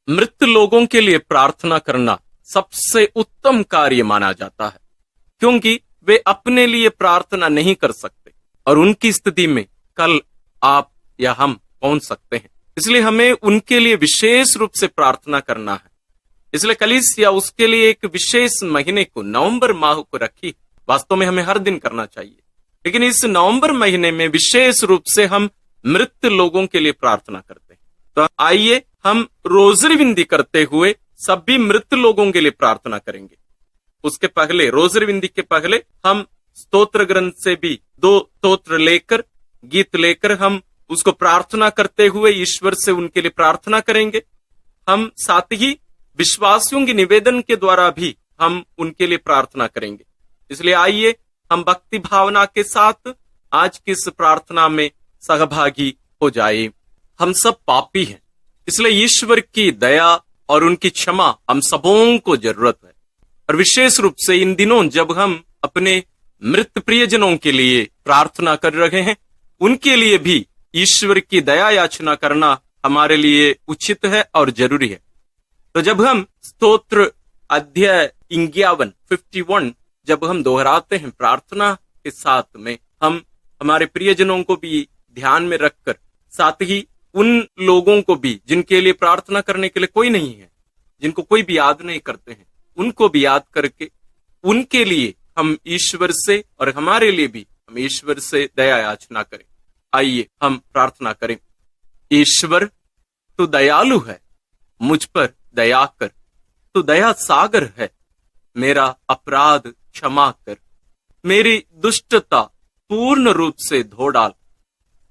मृत लोगों के लिए प्रार्थना करना सबसे उत्तम कार्य माना जाता है, क्योंकि वे अपने लिए प्रार्थना नहीं कर सकते और उनकी स्थिति में कल आप या हम पहुंच सकते हैं। इसलिए हमें उनके लिए विशेष रूप से प्रार्थना करना है। इसलिए कलीसिया उसके लिए एक विशेष महीने को, नवंबर माह को रखी। वास्तव में हमें हर दिन करना चाहिए, लेकिन इस नवंबर महीने में विशेष रूप से हम मृत लोगों के लिए प्रार्थना करते हैं। तो आइए हम रोजरी विनती करते हुए सभी मृत लोगों के लिए प्रार्थना करेंगे। उसके पहले, रोजरी विनती के पहले, हम स्तोत्र ग्रंथ से भी 2 स्तोत्र लेकर, गीत लेकर हम उसको प्रार्थना करते हुए ईश्वर से उनके लिए प्रार्थना करेंगे। हम साथ ही विश्वासियों के निवेदन के द्वारा भी हम उनके लिए प्रार्थना करेंगे। इसलिए आइए हम भक्ति भावना के साथ आज की इस प्रार्थना में सहभागी हो जाए। हम सब पापी हैं, इसलिए ईश्वर की दया और उनकी क्षमा हम सबों को जरूरत है। और विशेष रूप से इन दिनों जब हम अपने मृत प्रियजनों के लिए प्रार्थना कर रहे हैं, उनके लिए भी ईश्वर की दया याचना करना हमारे लिए उचित है और जरूरी है। तो जब हम स्तोत्र अध्याय 51 जब हम दोहराते हैं प्रार्थना के साथ में, हम हमारे प्रियजनों को भी ध्यान में रखकर, साथ ही उन लोगों को भी जिनके लिए प्रार्थना करने के लिए कोई नहीं है, जिनको कोई भी याद नहीं करते हैं, उनको भी याद करके उनके लिए हम ईश्वर से और हमारे लिए भी हम ईश्वर से दया याचना करें। आइए हम प्रार्थना करें। ईश्वर, तू दयालु है, मुझ पर दया कर। तू दया सागर है, मेरा अपराध क्षमा कर। मेरी दुष्टता पूर्ण रूप से धो डाल,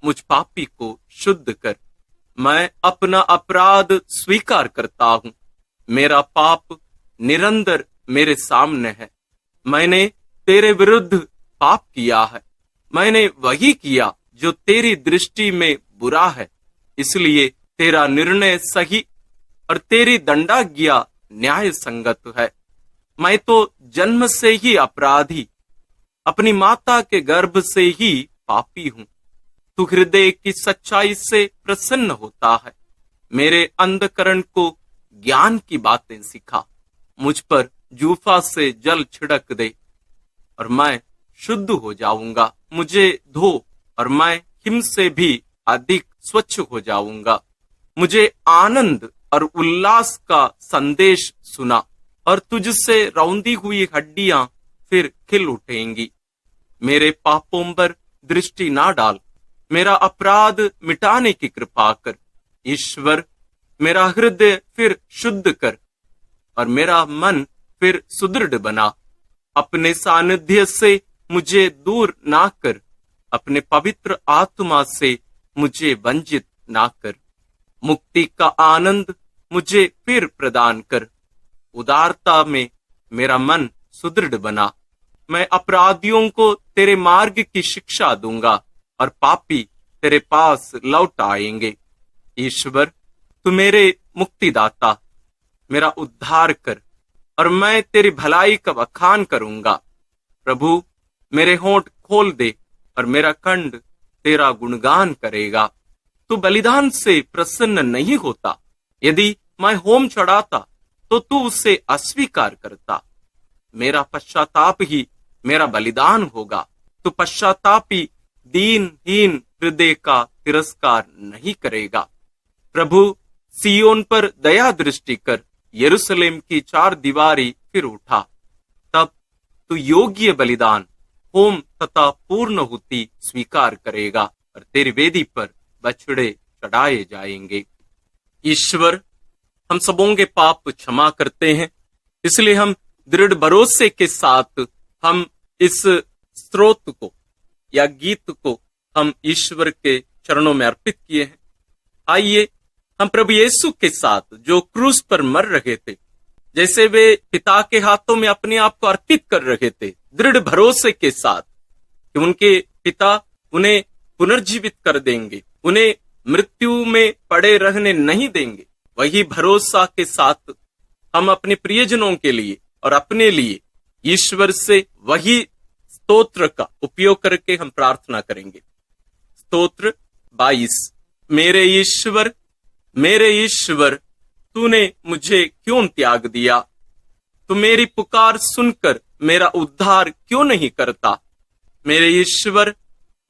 मुझ पापी को शुद्ध कर। मैं अपना अपराध स्वीकार करता हूं, मेरा पाप निरंतर मेरे सामने है। मैंने तेरे विरुद्ध पाप किया है, मैंने वही किया जो तेरी दृष्टि में बुरा है। इसलिए तेरा निर्णय सही और तेरी दंडाज्ञा न्याय संगत है। मैं तो जन्म से ही अपराधी, अपनी माता के गर्भ से ही पापी हूं। तू हृदय की सच्चाई से प्रसन्न होता है। मेरे अंधकरण को ज्ञान की बातें सिखा। मुझ पर जूफा से जल छिड़क दे और मैं शुद्ध हो जाऊंगा। मुझे धो और मैं हिम से भी अधिक स्वच्छ हो जाऊंगा। मुझे आनंद और उल्लास का संदेश सुना और तुझसे रौंदी हुई हड्डियां फिर खिल उठेंगी। मेरे पापों पर दृष्टि ना डाल, मेरा अपराध मिटाने की कृपा कर। ईश्वर, मेरा हृदय फिर शुद्ध कर और मेरा मन फिर सुदृढ़ बना। अपने सानिध्य से मुझे दूर ना कर, अपने पवित्र आत्मा से मुझे वंचित ना कर। मुक्ति का आनंद मुझे फिर प्रदान कर। उदारता में मेरा मन सुदृढ़ बना। मैं अपराधियों को तेरे मार्ग की शिक्षा दूंगा और पापी तेरे पास लौट आएंगे। ईश्वर, तू मेरे मुक्तिदाता, मेरा उद्धार कर और मैं तेरी भलाई का बखान करूंगा। प्रभु, मेरे होंठ खोल दे और मेरा कंठ तेरा गुणगान करेगा। तू बलिदान से प्रसन्न नहीं होता। यदि मैं होम चढ़ाता तो तू उसे अस्वीकार करता। मेरा पश्चाताप ही मेरा बलिदान होगा। तू पश्चातापी दीनहीन हृदय का तिरस्कार नहीं करेगा। प्रभु, सियोन पर दया दृष्टि कर, यरूशलेम की 4 दीवारी फिर उठा। तब तू योग्य बलिदान, होम तथा पूर्णहुति स्वीकार करेगा और तेरी वेदी पर बछड़े चढ़ाए जाएंगे। ईश्वर, हम सबों के पाप क्षमा करते हैं, इसलिए हम दृढ़ भरोसे के साथ हम इस स्तोत्र को या गीत को हम ईश्वर के चरणों में अर्पित किए हैं। आइए हम प्रभु यीशु के साथ जो क्रूस पर मर रहे थे, जैसे वे पिता के हाथों में अपने आप को अर्पित कर रहे थे, दृढ़ भरोसे के साथ कि उनके पिता उन्हें पुनर्जीवित कर देंगे, उन्हें मृत्यु में पड़े रहने नहीं देंगे, वही भरोसा के साथ हम अपने प्रियजनों के लिए और अपने लिए ईश्वर से वही स्तोत्र का उपयोग करके हम प्रार्थना करेंगे। स्तोत्र 22। मेरे ईश्वर, तूने मुझे क्यों त्याग दिया? तू मेरी पुकार सुनकर मेरा उद्धार क्यों नहीं करता? मेरे ईश्वर,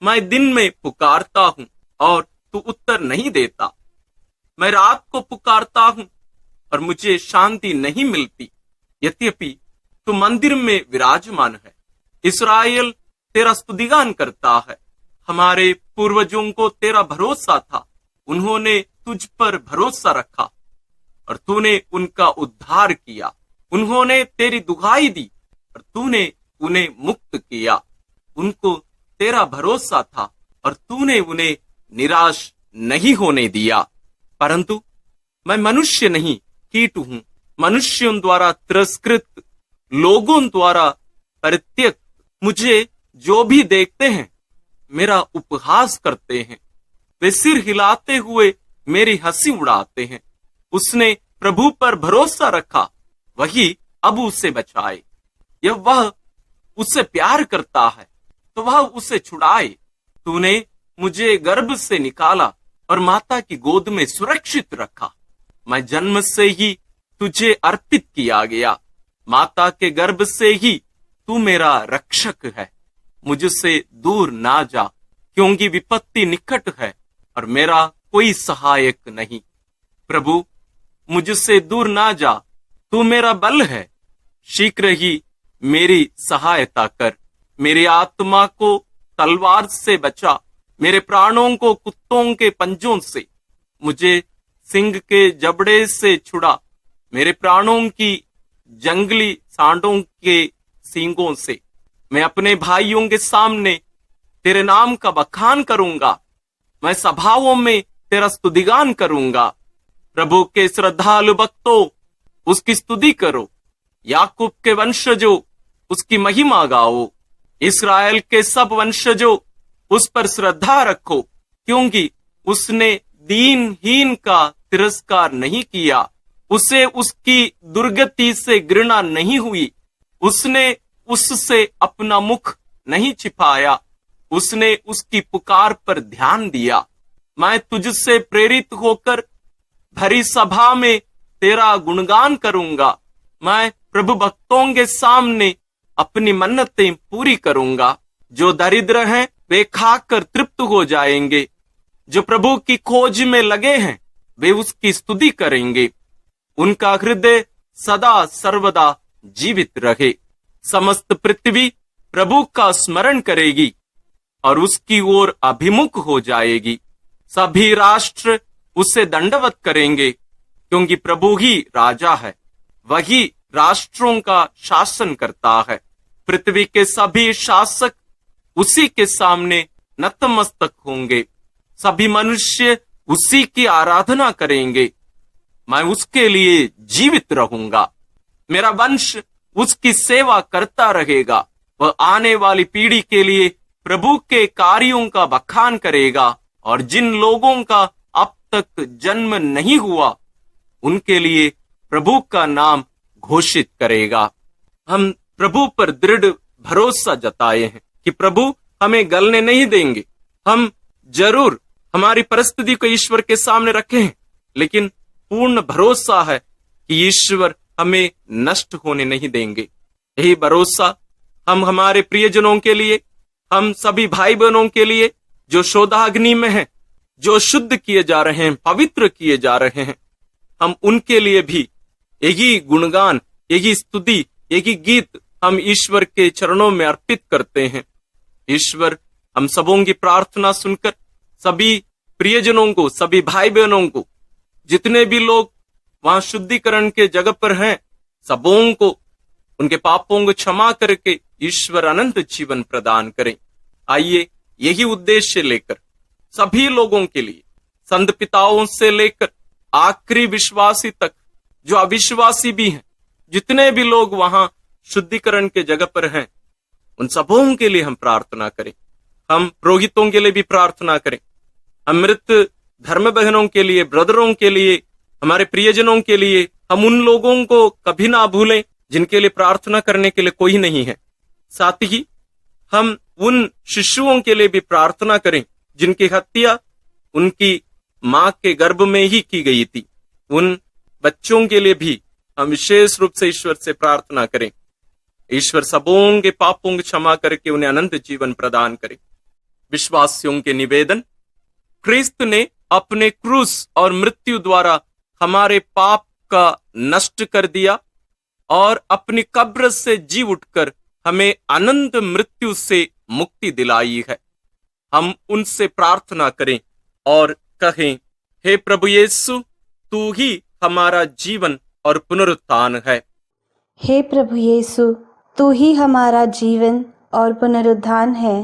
मैं दिन में पुकारता हूँ और तू उत्तर नहीं देता। मैं रात को पुकारता हूँ और मुझे शांति नहीं मिलती। यद्यपि तू मंदिर में विराजमान है। इस्राएल तेरा स्तुतिगान करता है। हमारे पूर्वजों को तेरा भरोसा था, उन्होंने तुझ पर भरोसा रखा और तूने उनका उद्धार किया। उन्होंने तेरी दुहाई दी और तूने उन्हें मुक्त किया। उनको तेरा भरोसा था और तूने उन्हें निराश नहीं होने दिया। परंतु मैं मनुष्य नहीं, कीट हूं, मनुष्यों द्वारा तिरस्कृत, लोगों द्वारा परित्यक्त। मुझे जो भी देखते हैं मेरा उपहास करते हैं। वे सिर हिलाते हुए मेरी हंसी उड़ाते हैं। उसने प्रभु पर भरोसा रखा, वही अब उसे बचाए। यह वह उससे प्यार करता है तो वह उसे छुड़ाए। तूने मुझे गर्भ से निकाला और माता की गोद में सुरक्षित रखा। मैं जन्म से ही तुझे अर्पित किया गया। माता के गर्भ से ही तू मेरा रक्षक है। मुझसे दूर ना जा, क्योंकि विपत्ति निकट है और मेरा कोई सहायक नहीं। प्रभु, मुझसे दूर ना जा, तू मेरा बल है। शीघ्र ही मेरी सहायता कर। मेरी आत्मा को तलवार से बचा, मेरे प्राणों को कुत्तों के पंजों से। मुझे सिंह के जबड़े से छुड़ा, मेरे प्राणों की जंगली सांडों के सींगों से। मैं अपने भाइयों के सामने तेरे नाम का बखान करूंगा। मैं सभाओं में तेरा स्तुतिगान करूंगा। प्रभु के श्रद्धालु भक्तों, उसकी स्तुति करो। याकूब के वंशजों, उसकी महिमा गाओ। इस्राएल के सब वंशजों, उस पर श्रद्धा रखो, क्योंकि उसने दीनहीन का तिरस्कार नहीं किया। उसे उसकी दुर्गति से घृणा नहीं हुई। उसने उससे अपना मुख नहीं छिपाया। उसने उसकी पुकार पर ध्यान दिया। मैं तुझसे प्रेरित होकर भरी सभा में तेरा गुणगान करूंगा। मैं प्रभु भक्तों के सामने अपनी मन्नतें पूरी करूंगा। जो दरिद्र हैं वे खाकर तृप्त हो जाएंगे। जो प्रभु की खोज में लगे हैं वे उसकी स्तुति करेंगे। उनका हृदय सदा सर्वदा जीवित रहे। समस्त पृथ्वी प्रभु का स्मरण करेगी और उसकी ओर अभिमुख हो जाएगी। सभी राष्ट्र उसे दंडवत करेंगे, क्योंकि प्रभु ही राजा है। वही राष्ट्रों का शासन करता है। पृथ्वी के सभी शासक उसी के सामने नतमस्तक होंगे। सभी मनुष्य उसी की आराधना करेंगे। मैं उसके लिए जीवित रहूंगा। मेरा वंश उसकी सेवा करता रहेगा। वह आने वाली पीढ़ी के लिए प्रभु के कार्यों का बखान करेगा और जिन लोगों का अब तक जन्म नहीं हुआ उनके लिए प्रभु का नाम घोषित करेगा। हम प्रभु पर दृढ़ भरोसा जताए हैं कि प्रभु हमें गलने नहीं देंगे। हम जरूर हमारी परिस्थिति को ईश्वर के सामने रखे हैं, लेकिन पूर्ण भरोसा है कि ईश्वर हमें नष्ट होने नहीं देंगे। यही भरोसा हम हमारे प्रियजनों के लिए, हम सभी भाई बहनों के लिए जो शोधाग्नि में हैं, जो शुद्ध किए जा रहे हैं, पवित्र किए जा रहे हैं, हम उनके लिए भी यही गुणगान, यही स्तुति, यही गीत हम ईश्वर के चरणों में अर्पित करते हैं। ईश्वर हम सबों की प्रार्थना सुनकर सभी प्रियजनों को, सभी भाई बहनों को, जितने भी लोग वहां शुद्धिकरण के जगह पर हैं, सबों को उनके पापों को क्षमा करके ईश्वर अनंत जीवन प्रदान करें। आइए यही उद्देश्य लेकर सभी लोगों के लिए, संत पिताओं से लेकर आखिरी विश्वासी तक, जो अविश्वासी भी हैं, जितने भी लोग वहां शुद्धिकरण के जगह पर हैं, उन सबों के लिए हम प्रार्थना करें। हम पुरोहितों के लिए भी प्रार्थना करें। हम मृत धर्म बहनों के लिए, ब्रदरों के लिए, हमारे प्रियजनों के लिए, हम उन लोगों को कभी ना भूलें जिनके लिए प्रार्थना करने के लिए कोई नहीं है। साथ ही हम उन शिशुओं के लिए भी प्रार्थना करें जिनकी हत्या उनकी मां के गर्भ में ही की गई थी। उन बच्चों के लिए भी हम विशेष रूप से ईश्वर से प्रार्थना करें। ईश्वर सबों के पापों की क्षमा करके उन्हें अनंत जीवन प्रदान करे। विश्वासियों के निवेदन, क्रिस्त ने अपने क्रूस और मृत्यु द्वारा हमारे पाप का नष्ट कर दिया और अपनी कब्र से जी उठकर हमें अनंत मृत्यु से मुक्ति दिलाई है। हम उनसे प्रार्थना करें और कहें, हे प्रभु यीशु, तू ही हमारा जीवन और पुनरुत्थान है। हे प्रभु यीशु, तू ही हमारा जीवन और पुनरुत्थान है।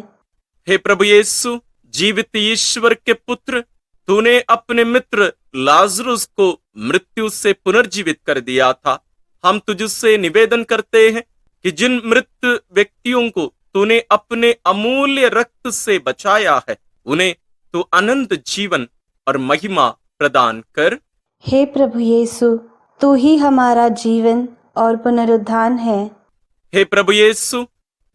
हे प्रभु यीशु, जीवित ईश्वर के पुत्र, तूने अपने मित्र लाजरुस को मृत्यु से पुनर्जीवित कर दिया था। हम तुझसे निवेदन करते हैं कि जिन मृत व्यक्तियों को तूने अपने अमूल्य रक्त से बचाया है, उन्हें तू अनंत जीवन और महिमा प्रदान कर। हे प्रभु यीशु, तू ही हमारा जीवन और पुनरुत्थान है। हे प्रभु यीशु,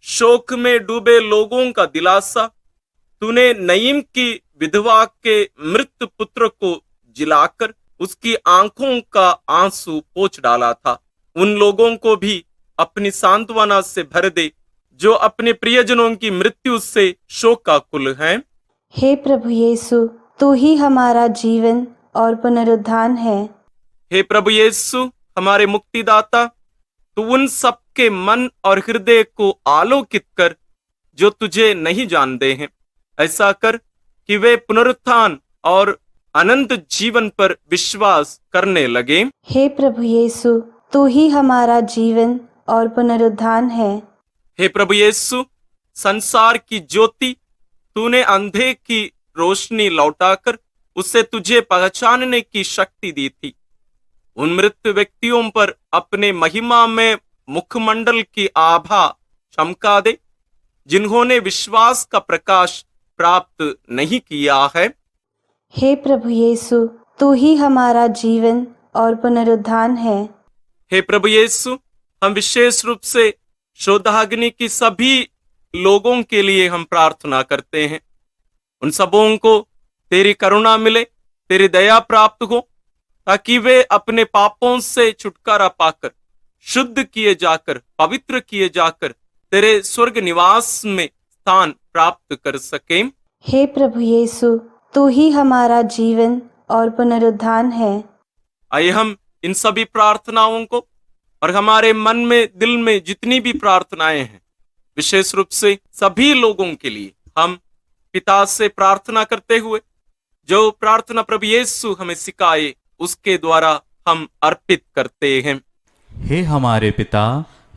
शोक में डूबे लोगों का दिलासा, तूने नईम की विधवा के मृत पुत्र को जिलाकर उसकी आंखों का आंसू पोंछ डाला था। उन लोगों को भी अपनी सांत्वना से भर दे जो अपने प्रियजनों की मृत्यु से शोकाकुल हैं। हे प्रभु यीशु, तू ही हमारा जीवन और पुनरुत्थान है। हे प्रभु यीशु, हमारे मुक्तिदाता, तू उन सबके मन और हृदय को आलोकित कर जो तुझे नहीं जानते हैं। ऐसा कर कि वे पुनरुत्थान और अनंत जीवन पर विश्वास करने लगे। हे प्रभु यीशु, तू ही हमारा जीवन और पुनरुत्थान है। हे प्रभु यीशु, संसार की ज्योति, तूने अंधे की रोशनी लौटाकर उसे तुझे पहचानने की शक्ति दी थी। उन मृत व्यक्तियों पर अपने महिमा में मुखमंडल की आभा चमका दे जिन्होंने विश्वास का प्रकाश प्राप्त नहीं किया है। हे प्रभु यीशु, तू ही हमारा जीवन और पुनरुत्थान है। हे प्रभु यीशु, हम विशेष रूप से शोधाग्नि की सभी लोगों के लिए हम प्रार्थना करते हैं। उन सबों को तेरी करुणा मिले, तेरी दया प्राप्त हो, ताकि वे अपने पापों से छुटकारा पाकर शुद्ध किए जाकर, पवित्र किए जाकर तेरे स्वर्ग निवास में स्थान प्राप्त कर सकें। हे प्रभु यीशु, तू ही हमारा जीवन और पुनरुत्थान है। आइए हम इन सभी प्रार्थनाओं को और हमारे मन में, दिल में जितनी भी प्रार्थनाएं हैं, विशेष रूप से सभी लोगों के लिए हम पिता से प्रार्थना करते हुए जो प्रार्थना प्रभु यीशु हमें सिखाए उसके द्वारा हम अर्पित करते हैं। हे हमारे पिता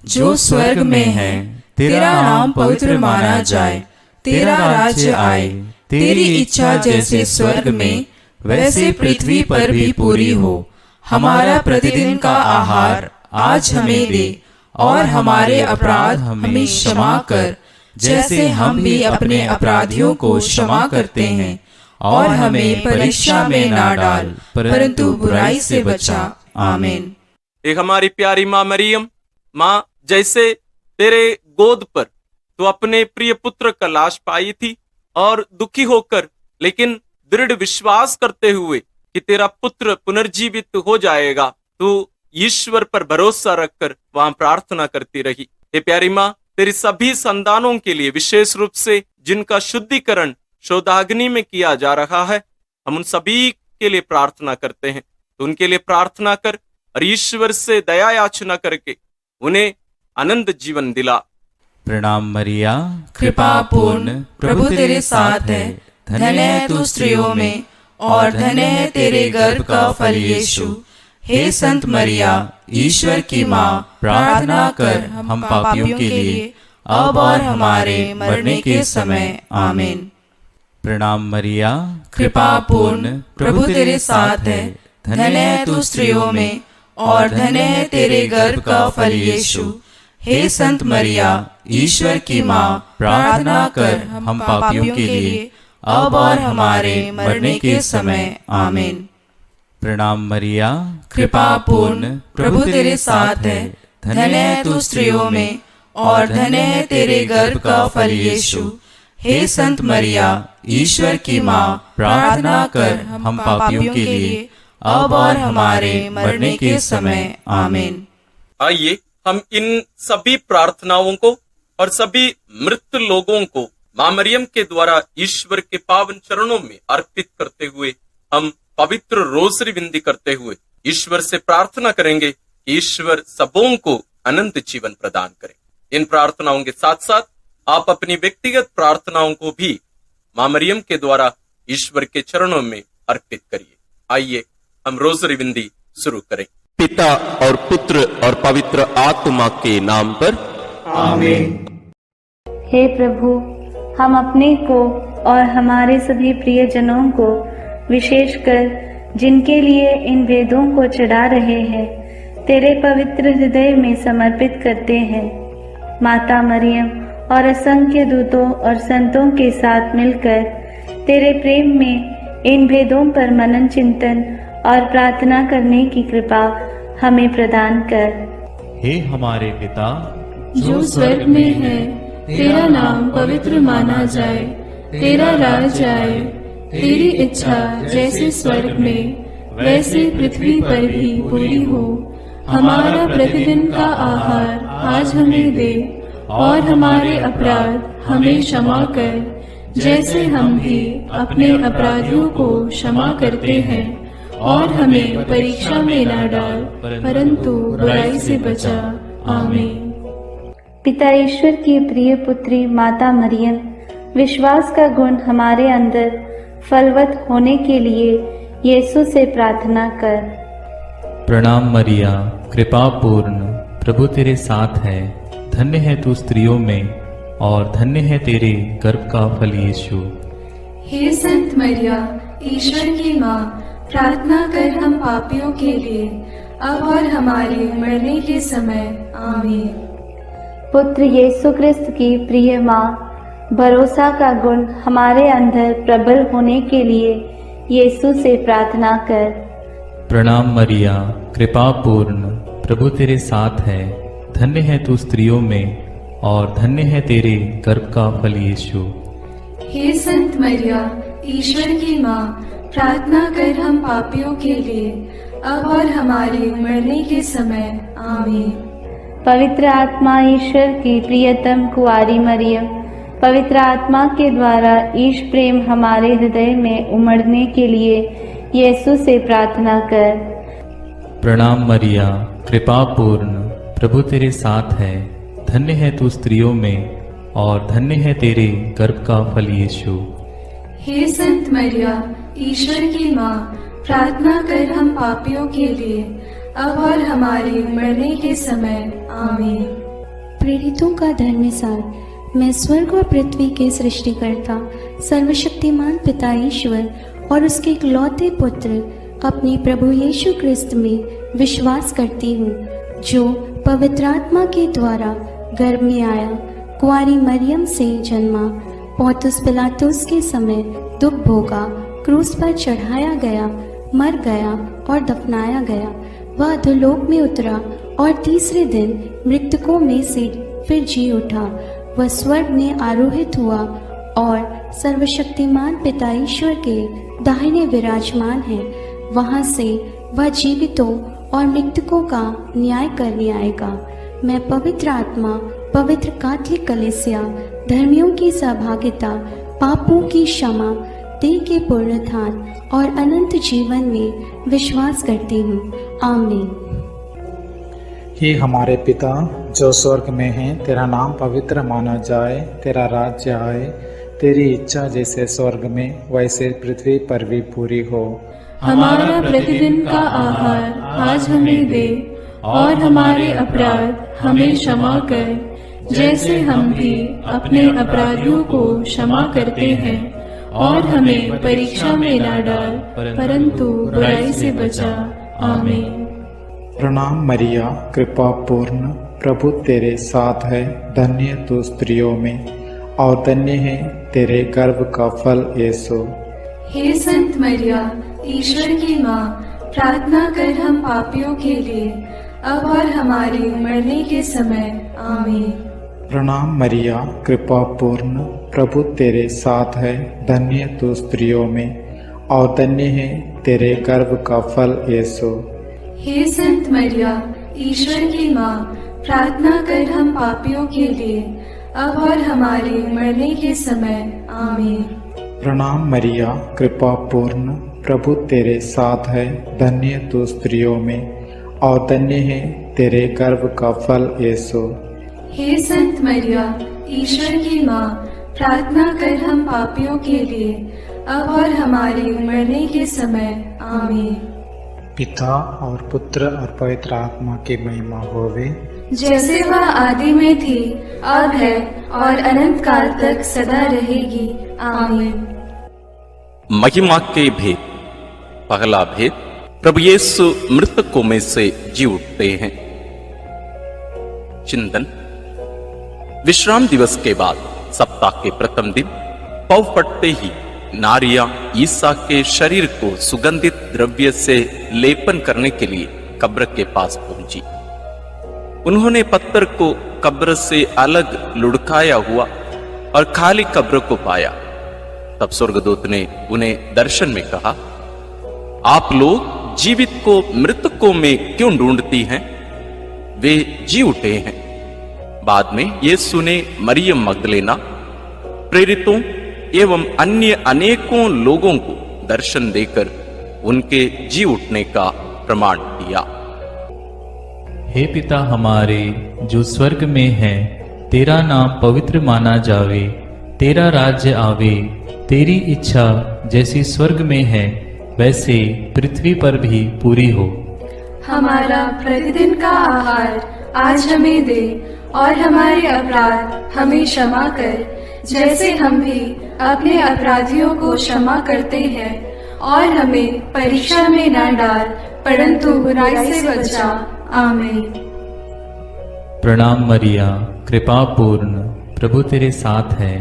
जो स्वर्ग में है, तेरा नाम पवित्र माना जाए, तेरा राज्य आए, तेरी इच्छा जैसे स्वर्ग में वैसे पृथ्वी पर भी पूरी हो। हमारा प्रतिदिन का आहार आज हमें दे और हमारे अपराध हमें क्षमा कर, जैसे हम भी अपने अपराधियों को क्षमा करते हैं, और हमें परीक्षा में ना डाल, परंतु बुराई से बचा। आमीन। एक हमारी प्यारी माँ मरियम, माँ, जैसे तेरे गोद पर तो अपने प्रिय पुत्र का लाश पाई थी और दुखी होकर लेकिन दृढ़ विश्वास करते हुए कि तेरा पुत्र पुनर्जीवित हो जाएगा, तो ईश्वर पर भरोसा रखकर वहां प्रार्थना करती रही। हे प्यारी माँ, तेरी सभी संतानों के लिए, विशेष रूप से जिनका शुद्धिकरण शोधाग्नि में किया जा रहा है, हम उन सभी के लिए प्रार्थना करते हैं। तो उनके लिए प्रार्थना कर और ईश्वर से दया याचना करके उन्हें अनंत जीवन दिला। प्रणाम मरिया, कृपा पूर्ण, प्रभु तेरे साथ है, धन्य है तू स्त्रियों में और धन्य है तेरे गर्भ का फल यीशु। हे संत मरिया, ईश्वर की माँ, प्रार्थना कर हम पापियों के लिए अब और हमारे मरने के समय। आमीन। प्रणाम मरिया, कृपा पूर्ण, प्रभु तेरे साथ है, धन्य है तू स्त्रियों में और धन्य है तेरे गर्भ का फल यीशु। हे संत मरिया, ईश्वर की माँ, प्रार्थना कर हम पापियों के लिए अब और हमारे मरने के समय। आमीन। प्रणाम मरिया, कृपा पूर्ण, प्रभु तेरे साथ है, धन्य है तू स्त्रियों में और धन्य है तेरे गर्भ का फल यीशु। हे संत मरिया, ईश्वर की माँ, प्रार्थना कर हम पापियों के लिए अब और हमारे मरने के समय आमीन। आइए हम इन सभी प्रार्थनाओं को और सभी मृत लोगों को मां मरियम के द्वारा ईश्वर के पावन चरणों में अर्पित करते हुए हम पवित्र रोसरी विनती करते हुए ईश्वर से प्रार्थना करेंगे कि ईश्वर सबों को अनंत जीवन प्रदान करे। इन प्रार्थनाओं के साथ साथ आप अपनी व्यक्तिगत प्रार्थनाओं को भी मां मरियम के द्वारा ईश्वर के चरणों में अर्पित करिए। आइए हम रोसरी विनती शुरू करें। पिता और पुत्र और पवित्र आत्मा के नाम पर आमीन। हे प्रभु, हम अपने को और हमारे सभी प्रियजनों को, विशेषकर जिनके लिए इन वेदों को चढ़ा रहे हैं, तेरे पवित्र हृदय में समर्पित करते हैं। माता मरियम और असंख्य दूतों और संतों के साथ मिलकर तेरे प्रेम में इन भेदों पर मनन चिंतन और प्रार्थना करने की कृपा हमें प्रदान कर। हे हमारे पिता जो स्वर्ग में है, तेरा नाम पवित्र माना जाए, तेरा राज आए, तेरी इच्छा जैसे स्वर्ग में वैसे पृथ्वी पर भी पूरी हो। हमारा प्रतिदिन का आहार आज हमें दे, और हमारे अपराध हमें क्षमा कर, जैसे हम भी अपने अपराधियों को क्षमा करते हैं, और हमें परीक्षा में न डाल, परंतु बुराई से बचा। आमीन। पिता ईश्वर की प्रिय पुत्री माता मरियम, विश्वास का गुण हमारे अंदर फलवत होने के लिए यीशु से प्रार्थना कर। प्रणाम मरिया, कृपा पूर्ण, प्रभु तेरे साथ है। धन्य है तू स्त्रियों में, और धन्य है तेरे गर्भ का फल यीशु। हे संत मरिया, ईश्वर की माँ, प्रार्थना कर हम पापियों के लिए, अब और हमारे मरने के समय। आमीन। पुत्र यीशु क्रिस्त की प्रिय माँ, भरोसा का गुण हमारे अंदर प्रबल होने के लिए यीशु से प्रार्थना कर। प्रणाम मरिया, कृपा पूर्ण, प्रभु तेरे साथ है। धन्य है तू स्त्रियों में, और धन्य है तेरे गर्भ का फल यीशु। हे संत मरिया, ईश्वर की माँ, प्रार्थना कर हम पापियों के लिए, अब और हमारे मरने के समय। आमीन। पवित्र आत्मा ईश्वर की प्रियतम कुंवारी मरियम, पवित्र आत्मा के द्वारा ईश प्रेम हमारे हृदय में उमड़ने के लिए यीशु से प्रार्थना कर। प्रणाम मरिया, कृपा पूर्ण, प्रभु तेरे साथ है। धन्य है तू स्त्रियों में, और धन्य है तेरे गर्भ का फल यीशु। हे संत मरिया, ईश्वर की माँ, प्रार्थना कर हम पापियों के लिए, अब और हमारे मरने के समय। आमीन। प्रेरितों का धर्मसार, मैं स्वर्ग और पृथ्वी के सृष्टिकर्ता सर्वशक्तिमान पिता ईश्वर और उसके इकलौते पुत्र अपने प्रभु यीशु क्रिस्त में विश्वास करती हूँ, जो पवित्र आत्मा के द्वारा गर्भ में आया, कुंवारी मरियम से जन्मा, पौंतुस पिलातुस के समय दुख भोगा, क्रूस पर चढ़ाया गया, मर गया और दफनाया गया। वह अधोलोक में उतरा और तीसरे दिन मृतकों में से फिर जी उठा। वह स्वर्ग में आरोहित हुआ और सर्वशक्तिमान पिता ईश्वर के दाहिने विराजमान है। वहां से वह जीवितों और मृतकों का न्याय करने आएगा। मैं पवित्र आत्मा, पवित्र कैथोलिक कलीसिया, धर्मियों की सहभागिता, पापों की क्षमा, देह के पुनरुत्थान और अनंत जीवन में विश्वास करती हूँ। आमीन। हे हमारे पिता जो स्वर्ग में है, तेरा नाम पवित्र माना जाए, तेरा राज्य आए, तेरी इच्छा जैसे स्वर्ग में वैसे पृथ्वी पर भी पूरी हो। हमारा प्रतिदिन का आहार आज हमें दे, और हमारे अपराध हमें क्षमा कर, जैसे हम भी अपने अपराधियों को क्षमा करते हैं, और हमें परीक्षा में न डाल, परंतु बुराई से बचा। आमीन। प्रणाम मरिया, कृपा पूर्ण, प्रभु तेरे साथ है। धन्य तू स्त्रियों में, और धन्य है तेरे गर्भ का फल यीशु। हे संत मरिया, ईश्वर की माँ, प्रार्थना कर हम पापियों के लिए, अब और हमारे मरने के समय। आमीन। प्रणाम मरिया, कृपा पूर्ण, प्रभु तेरे साथ है। धन्य तू स्त्रियों में, और धन्य है तेरे गर्भ का फल यीशु। हे संत मरिया, ईश्वर की माँ, प्रार्थना कर हम पापियों के लिए, अब और हमारे मरने के समय। आमीन। प्रणाम मरिया, कृपा पूर्ण, प्रभु तेरे साथ है, धन्य तू स्त्रियों में और धन्य है तेरे गर्भ का फल यीशु। हे संत मरिया, ईश्वर की माँ, प्रार्थना कर हम पापियों के लिए, अब और हमारे मरने के समय। आमीन। पिता और पुत्र और पवित्र आत्मा की महिमा होवे, जैसे वह आदि में थी, अब है और अनंत काल तक सदा रहेगी। आमीन। महिमा के भेद। पहला भेद, प्रभु यीशु मृतकों में से जी उठते हैं। चिंतन। विश्राम दिवस के बाद सप्ताह के प्रथम दिन पौ फटते ही नारियां ईसा के शरीर को सुगंधित द्रव्य से लेपन करने के लिए कब्र के पास पहुंची। उन्होंने पत्थर को कब्र से अलग लुढ़काया हुआ और खाली कब्र को पाया। तब स्वर्गदूत ने उन्हें दर्शन में कहा, आप लोग जीवित को मृतकों में क्यों ढूंढती हैं? वे जी उठे हैं। बाद में यीशु ने मरियम मगदलेना, प्रेरितों एवं अन्य अनेकों लोगों को दर्शन देकर उनके जी उठने का प्रमाण दिया। हे पिता हमारे जो स्वर्ग में है, तेरा नाम पवित्र माना जावे, तेरा राज्य आवे, तेरी इच्छा जैसी स्वर्ग में है वैसे पृथ्वी पर भी पूरी हो। हमारा प्रतिदिन का आहार आज हमें दे और हमारे अपराध हमें क्षमा कर, जैसे हम भी अपने अपराधियों को क्षमा करते हैं, और हमें परीक्षा में न डाल, परंतु बुराई से बचा। आमीन। प्रणाम मरिया, कृपा पूर्ण, प्रभु तेरे साथ है,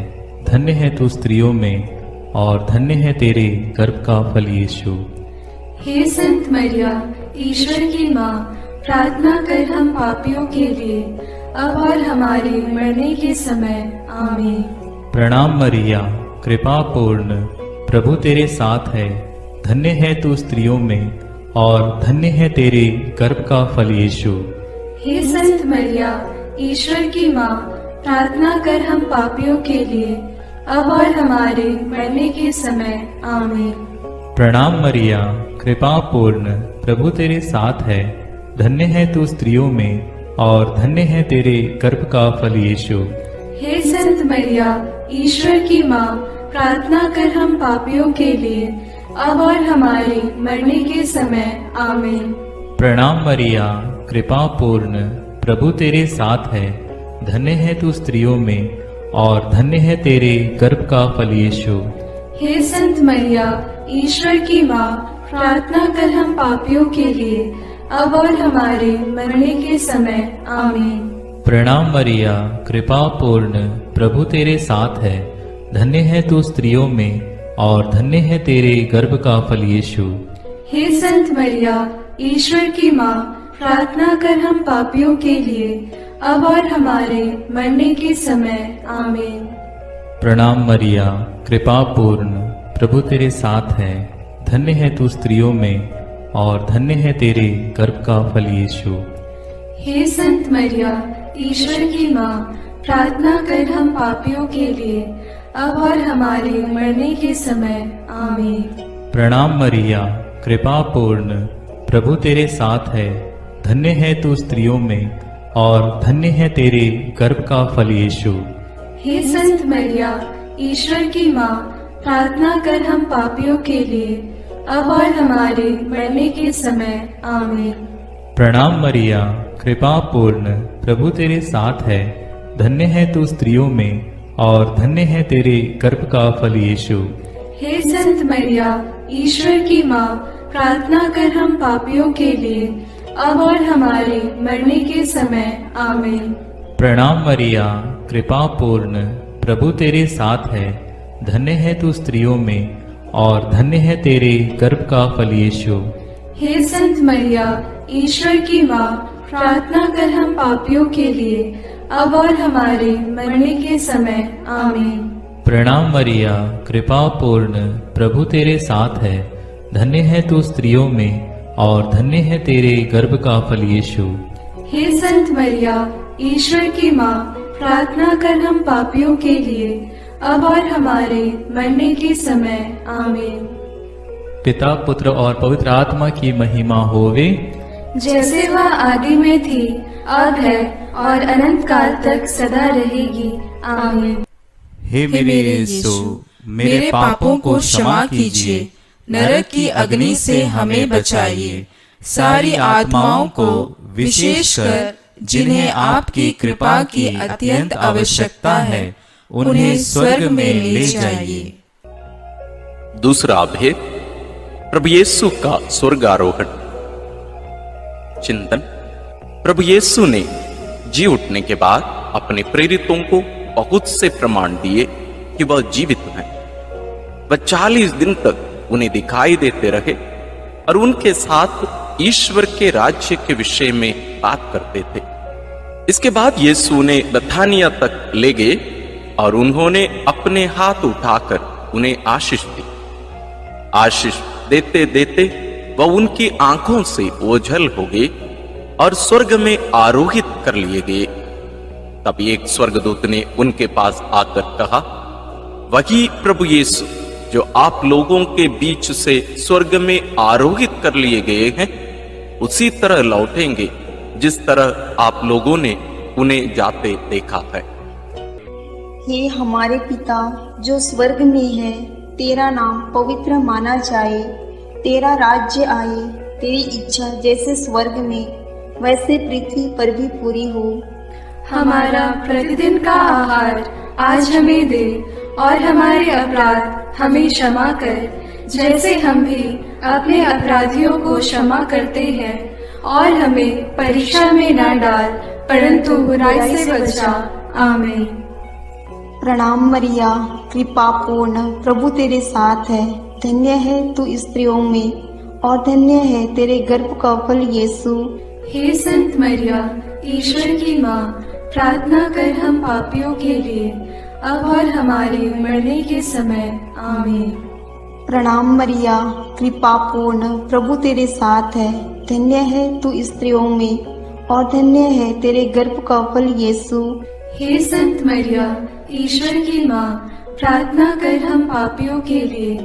धन्य है तू स्त्रियों में और धन्य है तेरे गर्भ का फल यीशु। हे संत मरिया, ईश्वर की माँ, प्रार्थना कर हम पापियों के लिए, अब और हमारे मरने के समय। आमीन। प्रणाम मरिया, कृपा पूर्ण, प्रभु तेरे साथ है, धन्य है तू स्त्रियों में और धन्य है तेरे गर्भ का फल यीशु। हे संत मरिया, ईश्वर की माँ, प्रार्थना कर हम पापियों के लिए, अब और हमारे मरने के समय। आमीन। प्रणाम मरिया, कृपा पूर्ण, प्रभु तेरे साथ है, धन्य है तू स्त्रियों में और धन्य है तेरे गर्भ का फल यीशु। हे संत मरिया, ईश्वर की माँ, प्रार्थना कर हम पापियों के लिए, अब और हमारे मरने के समय। आमीन। प्रणाम मरिया, कृपा पूर्ण, प्रभु तेरे साथ है, धन्य है तू स्त्रियों में और धन्य है तेरे गर्भ का फल यीशु। हे संत मरिया, ईश्वर की माँ, प्रार्थना कर हम पापियों के लिए, अब और हमारे मरने के समय। आमीन। प्रणाम मरिया, कृपा पूर्ण, प्रभु तेरे साथ है, धन्य है तू स्त्रियों में और धन्य है तेरे गर्भ का फल यीशु। हे संत मरिया, ईश्वर की माँ, प्रार्थना कर हम पापियों के लिए, अब और हमारे मरने के समय। आमीन। प्रणाम मरिया, कृपा पूर्ण, प्रभु तेरे साथ है, धन्य है तू स्त्रियों में और धन्य है तेरे गर्भ का फल यीशु। हे संत मरिया, ईश्वर की माँ, प्रार्थना कर हम पापियों के लिए, अब और हमारे मरने के समय। आमीन। प्रणाम मरिया, कृपा पूर्ण, प्रभु तेरे साथ है, धन्य है तू स्त्रियों में और धन्य है तेरे गर्भ का फल यीशु। हे संत मरिया, ईश्वर की माँ, प्रार्थना कर हम पापियों के लिए, अब और हमारे मरने के समय। आमीन। प्रणाम मरिया, कृपा पूर्ण, प्रभु तेरे साथ है, धन्य है तू स्त्रियों में और धन्य है तेरे गर्भ का फल यीशु। हे संत मरिया, ईश्वर की माँ, प्रार्थना कर हम पापियों के लिए, अब और हमारे मरने के समय। आमीन। प्रणाम मरिया, कृपा पूर्ण, प्रभु तेरे साथ है, धन्य है तू स्त्रियों में और धन्य है तेरे गर्भ का फल यीशु। हे संत मरिया, ईश्वर की माँ, प्रार्थना कर हम पापियों के लिए, अब और हमारे मरने के समय। आमीन। प्रणाम मरिया, कृपा पूर्ण, प्रभु तेरे साथ है, धन्य है तू स्त्रियों में और धन्य है तेरे गर्भ का फल यीशु। हे संत मरिया, ईश्वर की माँ, प्रार्थना कर हम पापियों के लिए, अब और हमारे मरने के समय। आमीन। पिता, पुत्र और पवित्र आत्मा की महिमा होवे, जैसे वह आदि में थी, अब है और अनंत काल तक सदा रहेगी। आमीन। हे मेरे यीशु, मेरे पापों को क्षमा कीजिए, नरक की अग्नि से हमें बचाइए, सारी आत्माओं को विशेषकर जिन्हें आपकी कृपा की अत्यंत आवश्यकता है, उन्हें स्वर्ग में ले जाइए। दूसरा भेद, प्रभु यीशु का स्वर्गारोहण। चिंतन। प्रभु यीशु ने जी उठने के बाद अपने प्रेरितों को बहुत से प्रमाण दिए कि वह जीवित हैं। वह 40 दिन तक उन्हें दिखाई देते रहे और उनके साथ ईश्वर के राज्य के विषय में बात करते थे। इसके बाद यीशु उन्हें बथानिया तक ले गए और उन्होंने अपने हाथ उठाकर उन्हें आशीष दी। आशीष देते देते वह उनकी आंखों से ओझल हो गए और स्वर्ग में आरोहित कर लिए गए। तब एक स्वर्गदूत ने उनके पास आकर कहा, वही प्रभु यीशु जो आप लोगों के बीच से स्वर्ग में आरोहित कर लिए गए हैं, उसी तरह लौटेंगे जिस तरह आप लोगों ने उन्हें जाते देखा है। हे हमारे पिता जो स्वर्ग में है, तेरा नाम पवित्र माना जाए, तेरा राज्य आए, तेरी इच्छा जैसे स्वर्ग में वैसे पृथ्वी पर भी पूरी हो। हमारा प्रतिदिन का आहार आज हमें दे और हमारे अपराध हमें क्षमा कर, जैसे हम भी अपने अपराधियों को क्षमा करते हैं, और हमें परीक्षा में न डाल परंतु बुराई से बचा। आमीन। प्रणाम मरिया, कृपा पूर्ण, प्रभु तेरे साथ है, धन्य है तू स्त्रियों में और धन्य है तेरे गर्भ का फल यीशु। हे संत मरिया, ईश्वर की माँ, प्रार्थना कर हम पापियों के लिए, अब और हमारे मरने के समय। आमीन। प्रणाम मरिया, कृपा पूर्ण, प्रभु तेरे साथ है, धन्य है तू स्त्रियों में और धन्य है तेरे गर्भ का फल यीशु। हे संत मरिया, ईश्वर की माँ, प्रार्थना कर हम पापियों के लिए,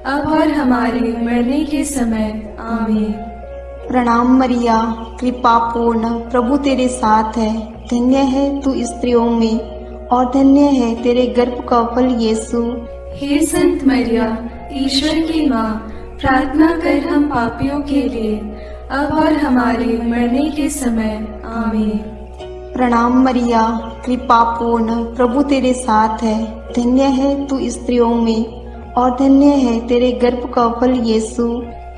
अब और हमारे मरने के समय। आमीन। प्रणाम मरिया, कृपा पूर्ण, प्रभु तेरे साथ है, धन्य है तू स्त्रियों में और धन्य है तेरे गर्भ का फल यीशु। हे संत मरिया, ईश्वर की माँ, प्रार्थना कर हम पापियों के लिए, अब और हमारे मरने के समय। आमीन। प्रणाम मरिया, कृपा पूर्ण, प्रभु तेरे साथ है, धन्य है तू स्त्रियों में और धन्य है तेरे गर्भ का फल यीशु।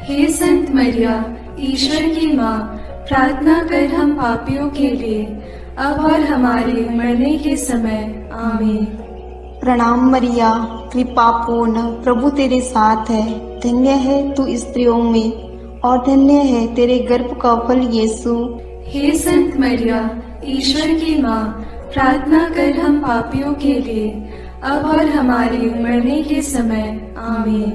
हे संत मरिया, ईश्वर की माँ, प्रार्थना कर हम पापियों के लिए, अब और हमारे मरने के समय। आमीन। प्रणाम मरिया, कृपा पूर्ण, प्रभु तेरे साथ है, धन्य है तू स्त्रियों में और धन्य है तेरे गर्भ का फल यीशु। हे संत मरिया, ईश्वर की माँ, प्रार्थना कर हम पापियों के लिए, अब और हमारे मरने के समय। आमीन।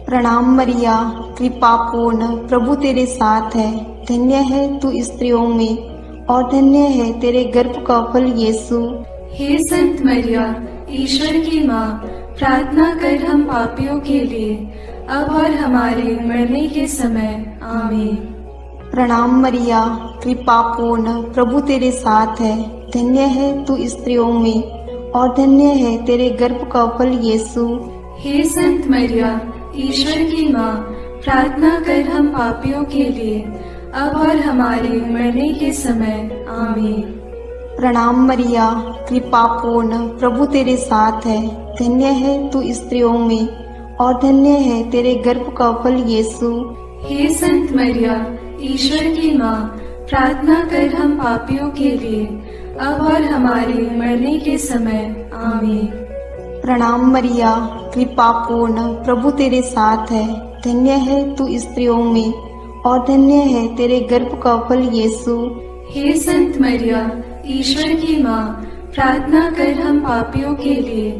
प्रणाम मरिया, कृपा पूर्ण, प्रभु तेरे साथ है, धन्य है तू स्त्रियों में और धन्य है तेरे गर्भ का फल यीशु। हे संत मरिया, ईश्वर की माँ, प्रार्थना कर हम पापियों के लिए, अब और हमारे मरने के समय। आमीन। प्रणाम मरिया, कृपा पूर्ण, प्रभु तेरे साथ है, धन्य है तू स्त्रियों में और धन्य है तेरे गर्भ का फल यीशु। हे संत मरिया, ईश्वर की माँ, प्रार्थना कर हम पापियों के लिए, अब और हमारे मरने के समय। आमीन। प्रणाम मरिया, कृपा पूर्ण, प्रभु तेरे साथ है, धन्य है तू स्त्रियों में और धन्य है तेरे गर्भ का फल यीशु। हे संत मरिया, ईश्वर की माँ, प्रार्थना कर हम पापियों के लिए, अब और हमारे मरने के समय। आमीन। प्रणाम मरिया, कृपा पूर्ण, प्रभु तेरे साथ है, धन्य है तू स्त्रियों में और धन्य है तेरे गर्भ का फल यीशु। हे संत मरिया, ईश्वर की माँ, प्रार्थना कर हम पापियों के लिए,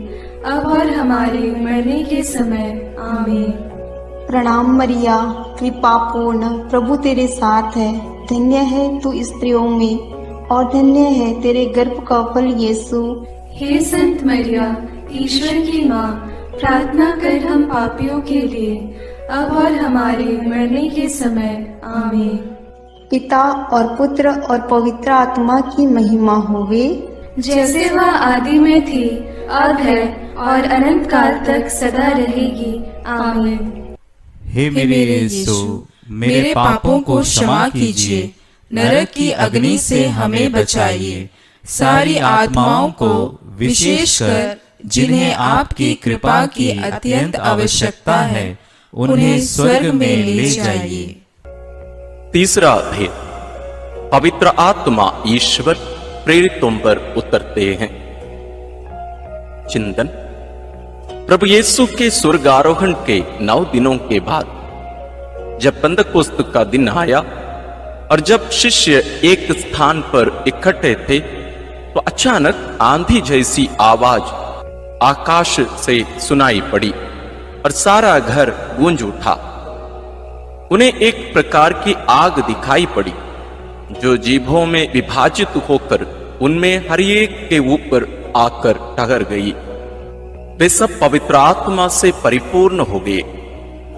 अब और हमारे मरने के समय। आमीन। प्रणाम मरिया, कृपा पूर्ण, प्रभु तेरे साथ है। धन्य है तू स्त्रियों में और धन्य है तेरे गर्भ का फल यीशु। हे संत मरिया, ईश्वर की माँ, प्रार्थना कर हम पापियों के लिए, अब और हमारे मरने के समय। आमीन। पिता और पुत्र और पवित्र आत्मा की महिमा होवे, जैसे वह आदि में थी, अब है और अनंत काल तक सदा रहेगी। आमीन। हे मेरे यीशु, मेरे पापों को क्षमा कीजिए, नरक की अग्नि से हमें बचाइए, सारी आत्माओं को विशेषकर जिन्हें आपकी कृपा की अत्यंत आवश्यकता है, उन्हें स्वर्ग में ले जाइए। तीसरा भेद, पवित्र आत्मा ईश्वर प्रेरितों पर उतरते हैं। चिंतन। प्रभु यीशु के स्वर्गारोहण के 9 दिनों के बाद जब पेंतकोस्त का दिन आया और जब शिष्य एक स्थान पर इकट्ठे थे, तो अचानक आंधी जैसी आवाज आकाश से सुनाई पड़ी और सारा घर गूंज उठा। उन्हें एक प्रकार की आग दिखाई पड़ी जो जीभों में विभाजित होकर उनमें हर एक के ऊपर आकर ठहर गई। वे सब पवित्र आत्मा से परिपूर्ण हो गए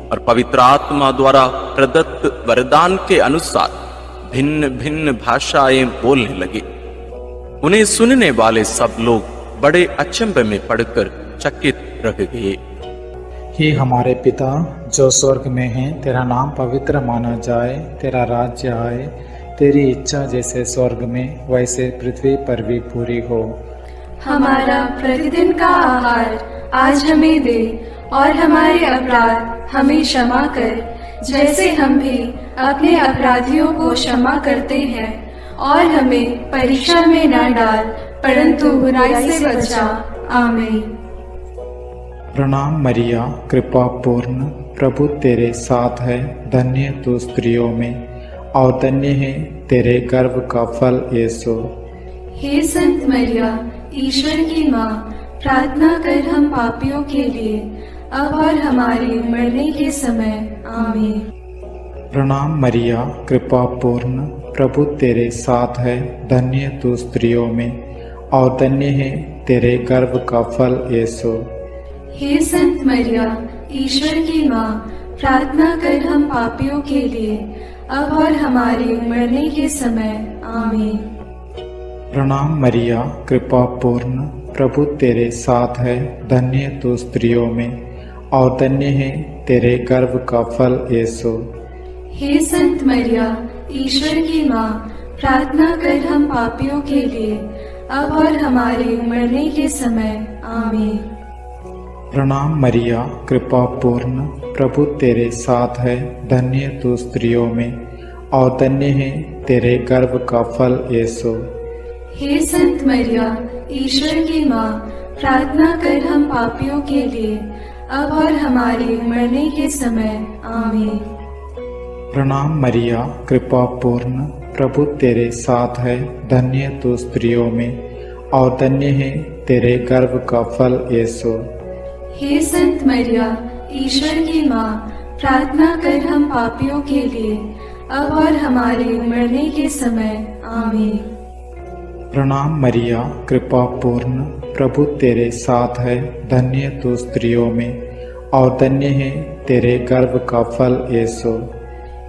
और पवित्र आत्मा द्वारा प्रदत्त वरदान के अनुसार भिन्न भिन्न भाषाएं बोलने लगे। उन्हें सुनने वाले सब लोग बड़े अचंभे में पड़कर चकित रह गए। हे हमारे पिता जो स्वर्ग में है, तेरा नाम पवित्र माना जाए, तेरा राज्य आए, तेरी इच्छा जैसे स्वर्ग में वैसे पृथ्वी पर भी पूरी हो। हमारा प्रतिदिन का आहार आज हमें दे और हमारे अपराध हमें क्षमा कर, जैसे हम भी अपने अपराधियों को क्षमा करते हैं, और हमें परीक्षा में न डाल, परंतु बुराई से बचा। आमीन। प्रणाम मरिया, कृपा पूर्ण, प्रभु तेरे साथ है। धन्य तू स्त्रियों में और धन्य है तेरे गर्भ का फल यीशु। हे संत मरिया, ईश्वर की माँ, प्रार्थना कर हम पापियों के लिए, अब और हमारे मरने के समय। आमीन। प्रणाम मरिया, कृपा पूर्ण, प्रभु तेरे साथ है। धन्य तू स्त्रियों में और धन्य है तेरे गर्भ का फल यीशु। हे संत मरिया, ईश्वर की माँ, प्रार्थना कर हम पापियों के लिए, अब और हमारे मरने के समय। आमीन। प्रणाम मरिया, कृपा पूर्ण, प्रभु तेरे साथ है। धन्य तू स्त्रियों में और धन्य है तेरे गर्भ का फल यीशु। हे संत मरिया, ईश्वर की माँ, प्रार्थना कर हम पापियों के लिए, अब और हमारे मरने के समय। आमीन। प्रणाम मरिया, कृपा पूर्ण, प्रभु तेरे साथ है। धन्य तू स्त्रियों में और धन्य है तेरे गर्भ का फल यीशु। हे संत मरिया, ईश्वर की माँ, प्रार्थना कर हम पापियों के लिए, अब और हमारे मरने के समय। आमीन। प्रणाम मरिया, कृपा पूर्ण, प्रभु तेरे साथ है। धन्य तू स्त्रियों में और धन्य है तेरे गर्भ का फल यीशु। हे संत मरिया, ईश्वर की माँ, प्रार्थना कर हम पापियों के लिए, अब और हमारे मरने के समय। आमीन। प्रणाम मरिया, कृपा पूर्ण, प्रभु तेरे साथ है। धन्य तू स्त्रियों में और धन्य है तेरे गर्भ का फल यीशु।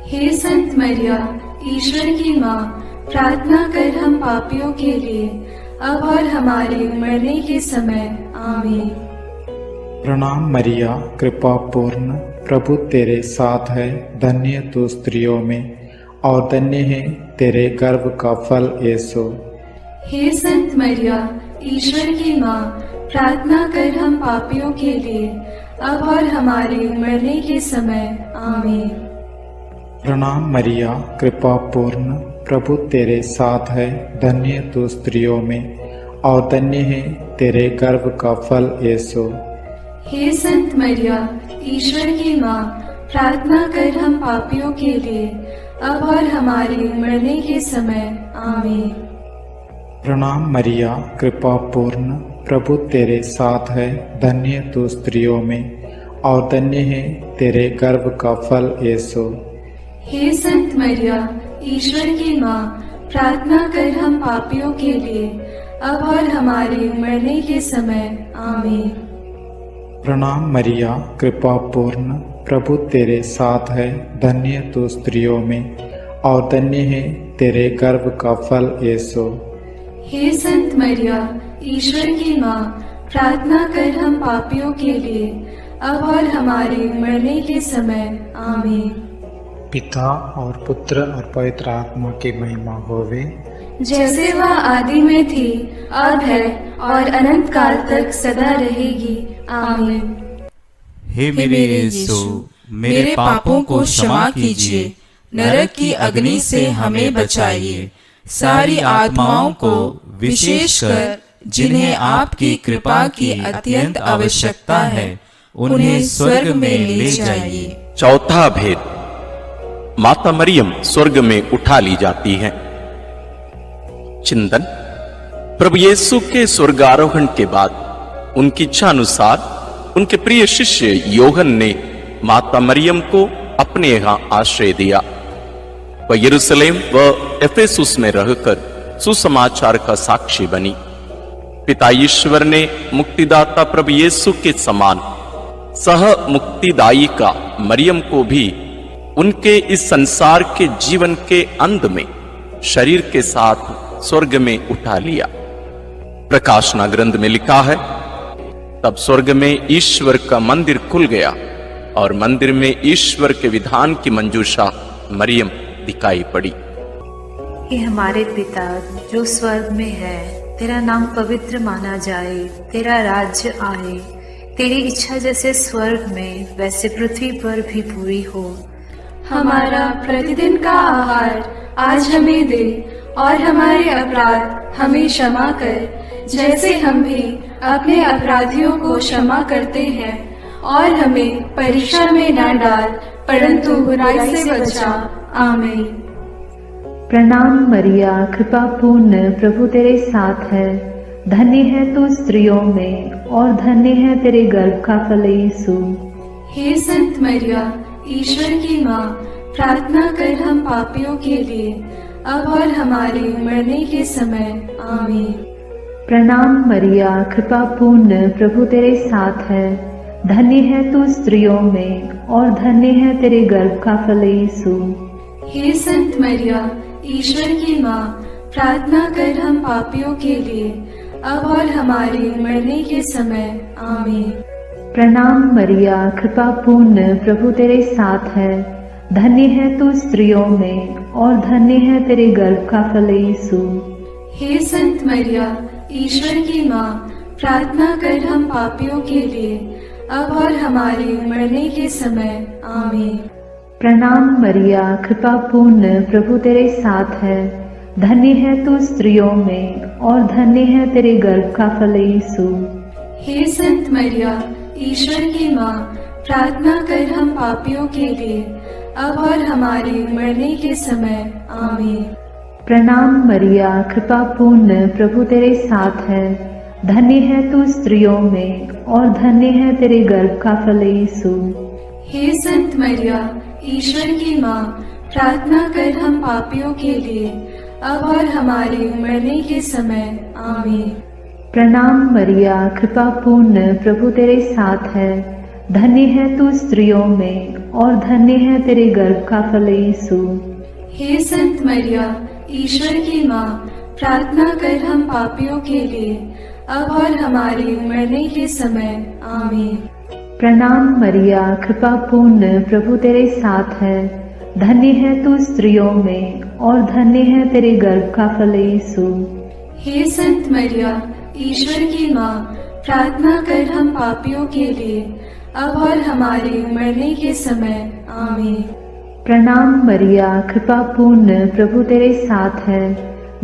हे संत मरिया, ईश्वर की माँ, प्रार्थना कर हम पापियों के लिए, अब और हमारे मरने के समय। आमीन। प्रणाम मरिया, कृपा पूर्ण, प्रभु तेरे साथ है। धन्य तू स्त्रियों में और धन्य है तेरे गर्भ का फल यीशु। हे संत मरिया, ईश्वर की माँ, प्रार्थना कर हम पापियों के लिए, अब और हमारे मरने के समय। आमीन। प्रणाम मरिया, कृपा पूर्ण, प्रभु तेरे साथ है। धन्य तू स्त्रियों में और धन्य है तेरे गर्भ का फल यीशु। हे संत मरिया, ईश्वर की माँ, प्रार्थना कर हम पापियों के लिए, अब और हमारे मरने के समय। आमीन। प्रणाम मरिया, कृपा पूर्ण, प्रभु तेरे साथ है। धन्य तू स्त्रियों में और धन्य है तेरे गर्भ का फल यीशु। हे संत मरिया, ईश्वर की माँ, प्रार्थना कर हम पापियों के लिए, अब और हमारे मरने के समय। आमीन। प्रणाम मरिया, कृपा पूर्ण, प्रभु तेरे साथ है, धन्य तू स्त्रियों में और धन्य है तेरे गर्भ का फल यीशु। हे संत मरिया, ईश्वर की माँ, प्रार्थना कर हम पापियों के लिए, अब और हमारे मरने के समय। आमीन। पिता और पुत्र और पवित्र आत्मा की महिमा होवे, जैसे वह आदि में थी, अब है और अनंत काल तक सदा रहेगी। आमीन। हे मेरे यीशु, मेरे पापों को क्षमा कीजिए, नरक की अग्नि से हमें बचाइए, सारी आत्माओं को विशेषकर जिन्हें आपकी कृपा की अत्यंत आवश्यकता है, उन्हें स्वर्ग में ले जाइए। चौथा भेद, माता मरियम स्वर्ग में उठा ली जाती है। चिंतन, प्रभु यीशु के स्वर्गारोहण के बाद उनकी इच्छा अनुसार उनके प्रिय शिष्य योहन ने माता मरियम को अपने यहां आश्रय दिया। वह यरूशलेम व एफेसुस में रहकर सुसमाचार का साक्षी बनी। पिता ईश्वर ने मुक्तिदाता प्रभु यीशु के समान सह मुक्तिदायिका मरियम को भी उनके इस संसार के जीवन के अंत में शरीर के साथ स्वर्ग में उठा लिया। प्रकाशना ग्रंथ में लिखा है, तब स्वर्ग में ईश्वर का मंदिर खुल गया और मंदिर में ईश्वर के विधान की मंजूषा मरियम दिखाई पड़ी। हे हमारे पिता जो स्वर्ग में है, तेरा नाम पवित्र माना जाए, तेरा राज्य आए, तेरी इच्छा जैसे स्वर्ग में वैसे पृथ्वी पर भी पूरी हो। हमारा प्रतिदिन का आहार आज हमें दे और हमारे अपराध हमें क्षमा कर, जैसे हम भी अपने अपराधियों को क्षमा करते हैं, और हमें परीक्षा में न डाल, परंतु बुराई से बचा। आमीन। प्रणाम मरिया, कृपा पूर्ण, प्रभु तेरे साथ है, धन्य है तू स्त्रियों में और धन्य है तेरे गर्भ का फल यीशु। हे संत मरिया, ईश्वर की माँ, प्रार्थना कर हम पापियों के लिए, अब और हमारे मरने के समय। आमीन। प्रणाम मरिया, कृपा पूर्ण, प्रभु तेरे साथ है, धन्य है तू स्त्रियों में और धन्य है तेरे गर्भ का फल यीशु। हे संत मरिया, ईश्वर की माँ, प्रार्थना कर हम पापियों के लिए, अब और हमारे मरने के समय। आमीन। प्रणाम मरिया, कृपा पूर्ण, प्रभु तेरे साथ है, धन्य है तू स्त्रियों में और धन्य है तेरे गर्भ का फल यीशु। हे संत मरिया, ईश्वर की माँ, प्रार्थना कर हम पापियों के लिए, अब और हमारे मरने के समय। आमीन। प्रणाम मरिया, कृपा पूर्ण, प्रभु तेरे साथ है, धन्य है तू स्त्रियों में और धन्य है तेरे गर्भ का फल यीशु। हे संत मरिया, ईश्वर की माँ, प्रार्थना कर हम पापियों के लिए, अब और हमारे मरने के समय। आमीन। प्रणाम मरिया, कृपा पूर्ण, प्रभु तेरे साथ है, धन्य है तू स्त्रियों में और धन्य है तेरे गर्भ का फल यीशु। हे संत मरिया, ईश्वर की माँ, प्रार्थना कर हम पापियों के लिए, अब और हमारे मरने के समय। आमीन। प्रणाम मरिया, कृपा पूर्ण, प्रभु तेरे साथ है, धन्य है तू स्त्रियों में और धन्य है तेरे गर्भ का फल यीशु। हे संत मरिया, ईश्वर की माँ, प्रार्थना कर हम पापियों के लिए, अब और हमारे मरने के समय। आमीन। प्रणाम मरिया, कृपा पूर्ण, प्रभु तेरे साथ है, धन्य है तू स्त्रियों में और धन्य है तेरे गर्भ का फल यीशु। हे संत मरिया, ईश्वर की माँ, प्रार्थना कर हम पापियों के लिए, अब और हमारे मरने के समय। आमीन। प्रणाम मरिया, कृपा पूर्ण, प्रभु तेरे साथ है,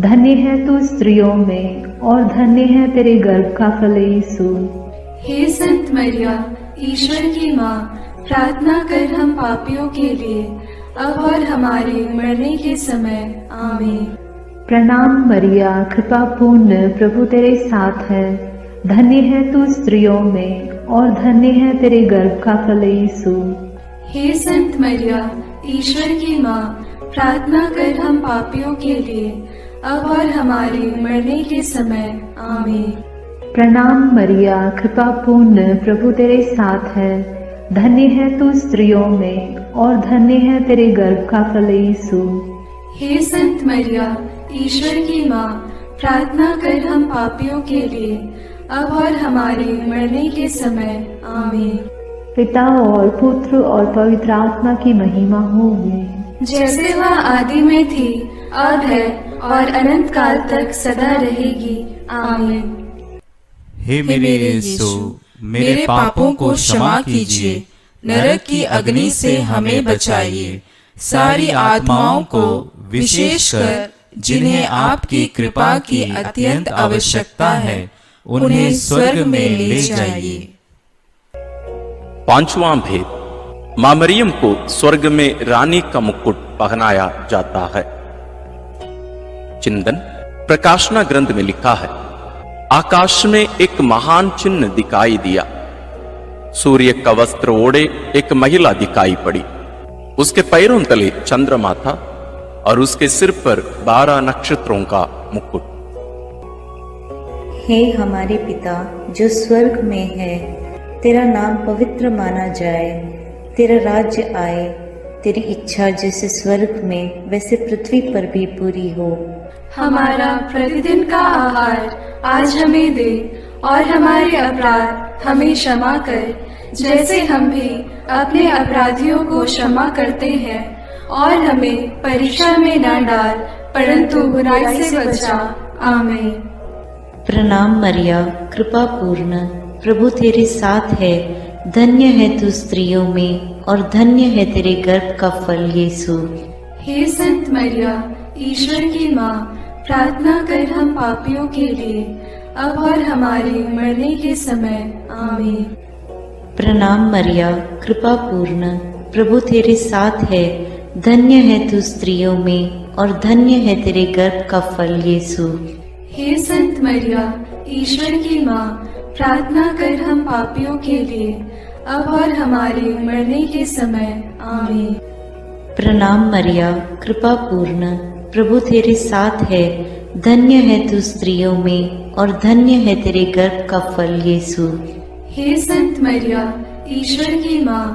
धन्य है तू स्त्रियों में और धन्य है तेरे गर्भ का फल यीशु। हे संत मरिया, ईश्वर की माँ, प्रार्थना कर हम पापियों के लिए, अब और हमारे मरने के समय। आमीन। प्रणाम मरिया, कृपा पूर्ण, प्रभु तेरे साथ है, धन्य है तू स्त्रियों में और धन्य है तेरे गर्भ का फल यीशु। हे संत मरिया, ईश्वर की माँ, प्रार्थना कर हम पापियों के लिए, अब और हमारे मरने के समय। आमीन। प्रणाम मरिया, कृपा पूर्ण, प्रभु तेरे साथ है। धन्य है तू स्त्रियों में और धन्य है तेरे गर्भ का फल यीशु। हे संत मरिया, ईश्वर की माँ, प्रार्थना कर हम पापियों के लिए, अब और हमारे मरने के समय। आमीन। पिता और पुत्र और पवित्र आत्मा की महिमा होगी, जैसे वह आदि में थी, अब है और अनंत काल तक सदा रहेगी। आमीन। हे मेरे यीशु, मेरे पापों को क्षमा कीजिए, नरक की अग्नि से हमें बचाइए, सारी आत्माओं को, विशेषकर जिन्हें आपकी कृपा की अत्यंत आवश्यकता है, उन्हें स्वर्ग में ले जाइए। पांचवां भेद, मां मरियम को स्वर्ग में रानी का मुकुट पहनाया जाता है। चिंतन, प्रकाशना ग्रंथ में लिखा है, आकाश में एक महान चिन्ह दिखाई दिया। सूर्य का वस्त्र ओढ़े एक महिला दिखाई पड़ी। उसके पैरों तले चंद्रमा था और उसके सिर पर 12 नक्षत्रों का मुकुट। हे हमारे पिता जो स्वर्ग में है, तेरा नाम पवित्र माना जाए, तेरा राज्य आए, तेरी इच्छा जैसे स्वर्ग में वैसे पृथ्वी पर भी पूरी हो। हमारा प्रतिदिन का आहार आज हमें दे, और हमारे अपराध हमें क्षमा कर, जैसे हम भी अपने अपराधियों को क्षमा करते हैं, और हमें परीक्षा में न डाल, परंतु बुराई से बचा। आमीन। प्रणाम मरिया, कृपा पूर्ण, प्रभु तेरे साथ है। धन्य है तू स्त्रियों में और धन्य है तेरे गर्भ का फल यीशु। हे संत मरिया, ईश्वर की माँ, प्रार्थना कर हम पापियों के लिए, अब और हमारे मरने के समय। आमीन। प्रणाम मरिया, कृपा पूर्ण, प्रभु तेरे साथ है। धन्य है तू स्त्रियों में और धन्य है तेरे गर्भ का फल यीशु। हे संत मरिया, ईश्वर की माँ, प्रार्थना कर हम पापियों के लिए, अब और हमारे मरने के समय। आमीन। प्रणाम मरिया, कृपा पूर्ण, प्रभु तेरे साथ है। धन्य है तू स्त्रियों में और धन्य है तेरे गर्भ का फल यीशु। हे संत मरिया, ईश्वर की माँ,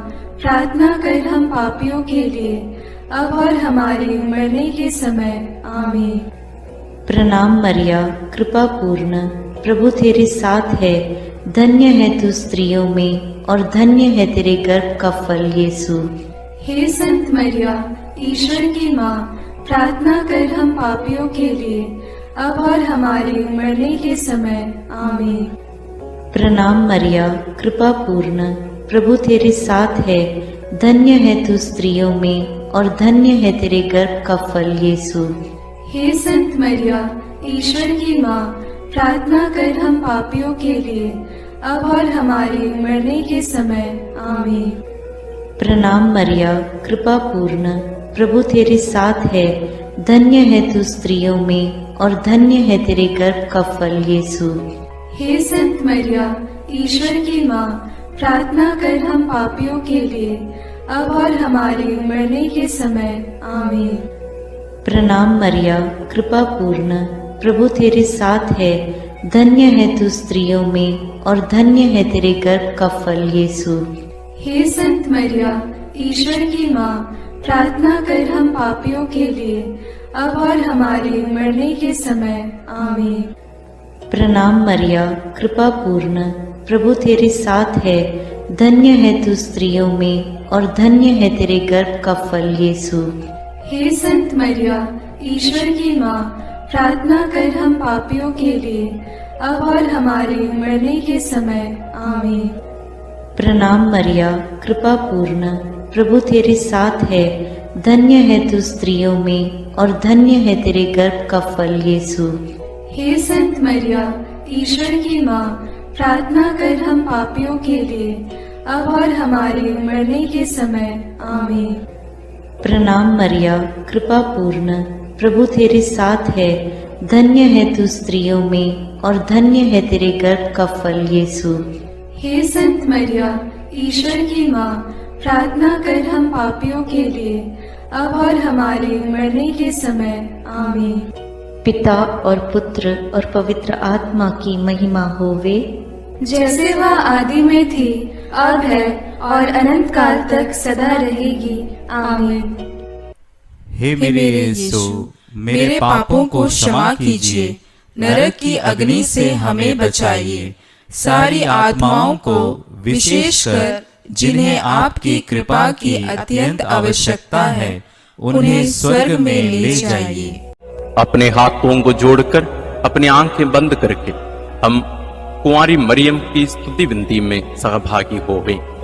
प्रार्थना कर हम पापियों के लिए, अब और हमारे मरने के समय। आमीन। प्रणाम मरिया, कृपा पूर्ण, प्रभु तेरे साथ है। धन्य है तू स्त्रियों में और धन्य है तेरे गर्भ का फल यीशु। हे संत मरिया, ईश्वर की माँ, प्रार्थना कर हम पापियों के लिए, अब और हमारे मरने के समय। आमीन। प्रणाम मरिया, कृपा पूर्ण, प्रभु तेरे साथ है। धन्य है तू स्त्रियों में और धन्य है तेरे गर्भ का फल यीशु। हे संत मरिया, ईश्वर की माँ, प्रार्थना कर हम पापियों के लिए, अब और हमारे मरने के समय। आमीन। प्रणाम मरिया, कृपा पूर्ण, प्रभु तेरे साथ है। धन्य है तू स्त्रियों में और धन्य है तेरे गर्भ का फल यीशु। हे संत मरिया, ईश्वर की माँ, प्रार्थना कर हम पापियों के लिए, अब और हमारे मरने के समय। आमीन। प्रणाम मरिया, कृपा पूर्ण, प्रभु तेरे साथ है। धन्य है तू स्त्रियों में और धन्य है तेरे गर्भ का फल यीशु। हे संत मरिया, ईश्वर की माँ, प्रार्थना कर हम पापियों के लिए, अब और हमारे मरने के समय। आमीन। प्रणाम मरिया, कृपा पूर्ण, प्रभु तेरे साथ है। धन्य है तू स्त्रियों में और धन्य है तेरे गर्भ का फल यीशु। हे संत मरिया, ईश्वर की माँ, प्रार्थना कर हम पापियों के लिए, अब और हमारे मरने के समय। आमीन। प्रणाम मरिया, कृपा पूर्ण, प्रभु तेरे साथ है। धन्य है तू स्त्रियों में और धन्य है तेरे गर्भ का फल यीशु। हे संत मरिया, ईश्वर की माँ, प्रार्थना कर हम पापियों के लिए, अब और हमारे मरने के समय। आमीन। प्रणाम मरिया, कृपा पूर्ण, प्रभु तेरे साथ है। धन्य है तू स्त्रियों में और धन्य है तेरे गर्भ का फल यीशु। हे संत मरिया, ईश्वर की माँ, प्रार्थना कर हम पापियों के लिए, अब और हमारे मरने के समय। आमीन। पिता और पुत्र और पवित्र आत्मा की महिमा होवे, जैसे वह आदि में थी, अब है और अनंत काल तक सदा रहेगी। आमीन। हे मेरे यीशु, मेरे पापों को क्षमा कीजिए, नरक की अग्नि से हमें बचाइए, सारी आत्माओं को विशेषकर जिन्हें आपकी कृपा की अत्यंत आवश्यकता है, उन्हें स्वर्ग में ले जाइए। अपने हाथों को जोड़कर अपनी आंखें बंद करके हम कुंवारी मरियम की स्तुति विनती में सहभागी होवे।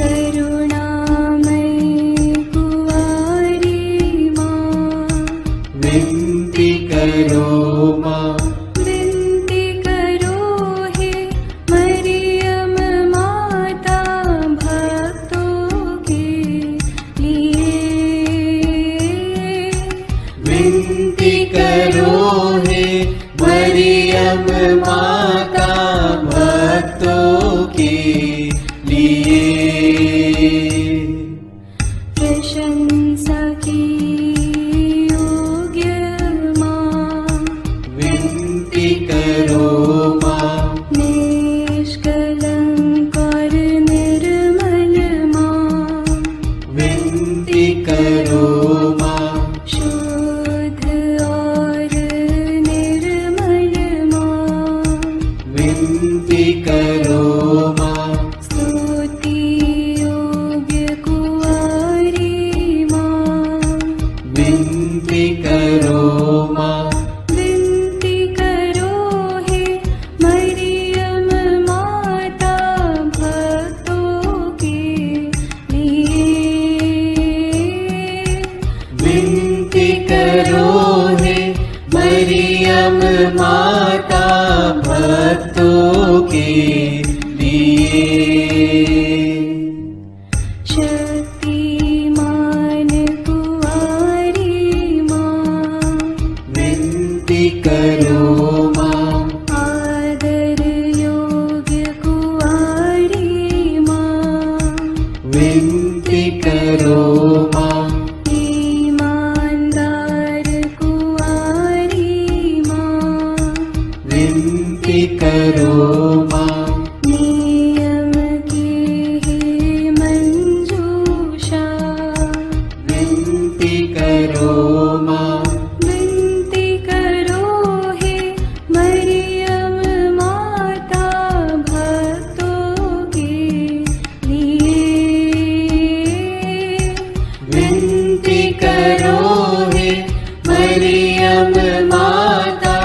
करुणामयी कुंवारी शक्तिमान कुंवारी माँ, विनती करो माँ। आदर योग्य कुंवारी माँ, विनती करो माँ। ईमानदार कुंवारी माँ, विनती करो माँ। नियम की है मंजूषा, विनती करो माँ। विनती करो हे मरियम माता भक्तों के लिए। विनती करो हे मरियम माता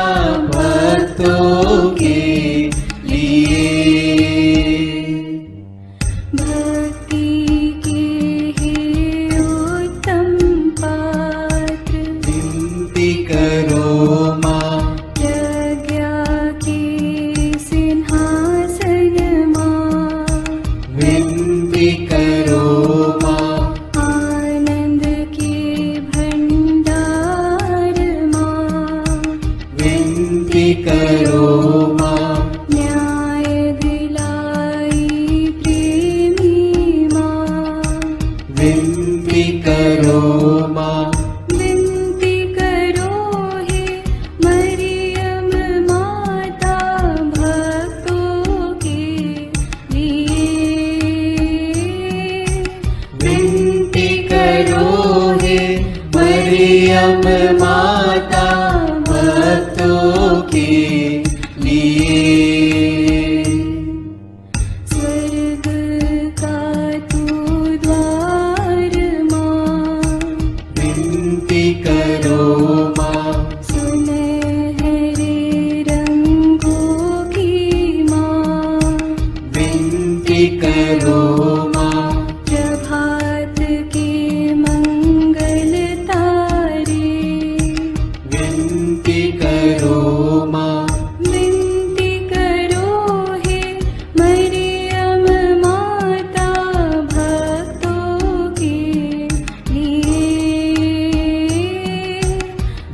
भक्तों के लिए। भक्ति के हे उत्तम पात्र, विनती करो माँ। प्रज्ञा के सिंहासन माँ, विनती करो माँ। आनंद के भंडार माँ, विनती करो माँ। न्याय दिलाई प्रेमी माँ, विनती करो माँ। विनती करो हे मरियम माता भक्तों के लिए। विनती करो हे मरियम माता भक्तों के लिए। स्वर्ग का तू द्वार माँ, विनती करो माँ। सुनहरे रंगों की माँ, विनती करो माँ। प्रभात के मंगल तारे, विनती करो माँ। विनती करो हे मरियम माता भक्तों के लिए।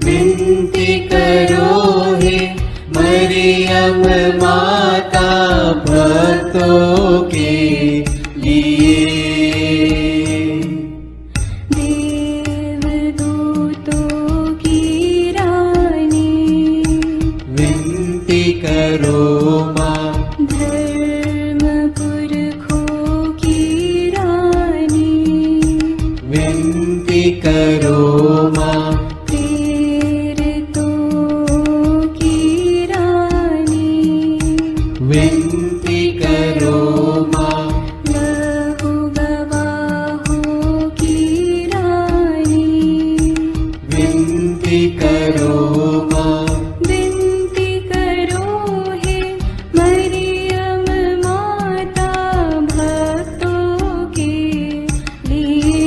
विनती करो हे मरियम माता भक्तों के लिए। देवदूतों की रानी, विनती करो माँ। धर्म पुरखों की रानी, विनती करो माँ। प्रेरितों की रानी, विनती करो माँ। लहू गवाहों की रानी, विनती करो माँ। विनती करो हे मरियम माता भक्तों के लिए।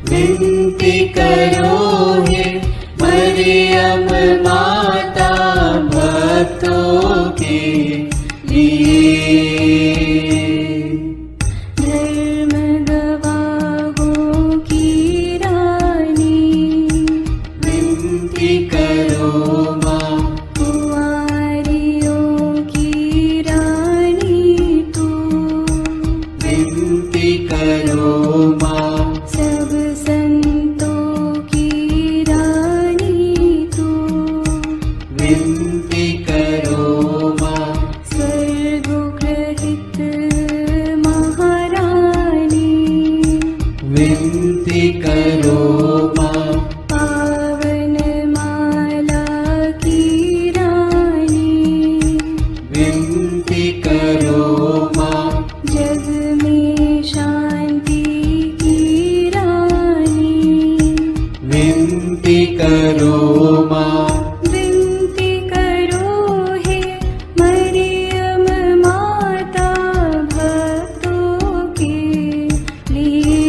विनती करो हे मरियम माता भक्तों के लिए। धर्म गवाहों की रानी, विनती करो माँ। कुंवारियों की रानी तू, विनती करो माँ। सब संतों की रानी तू, विनती करो माँ। स्वर्गोग्रहित महारानी, विनती करो माँ। पावन माला की रानी, विनती करो माँ। जग में शांति की रानी, विनती करो माँ। विनती करो हे मरियम माता भक्तों के लिए।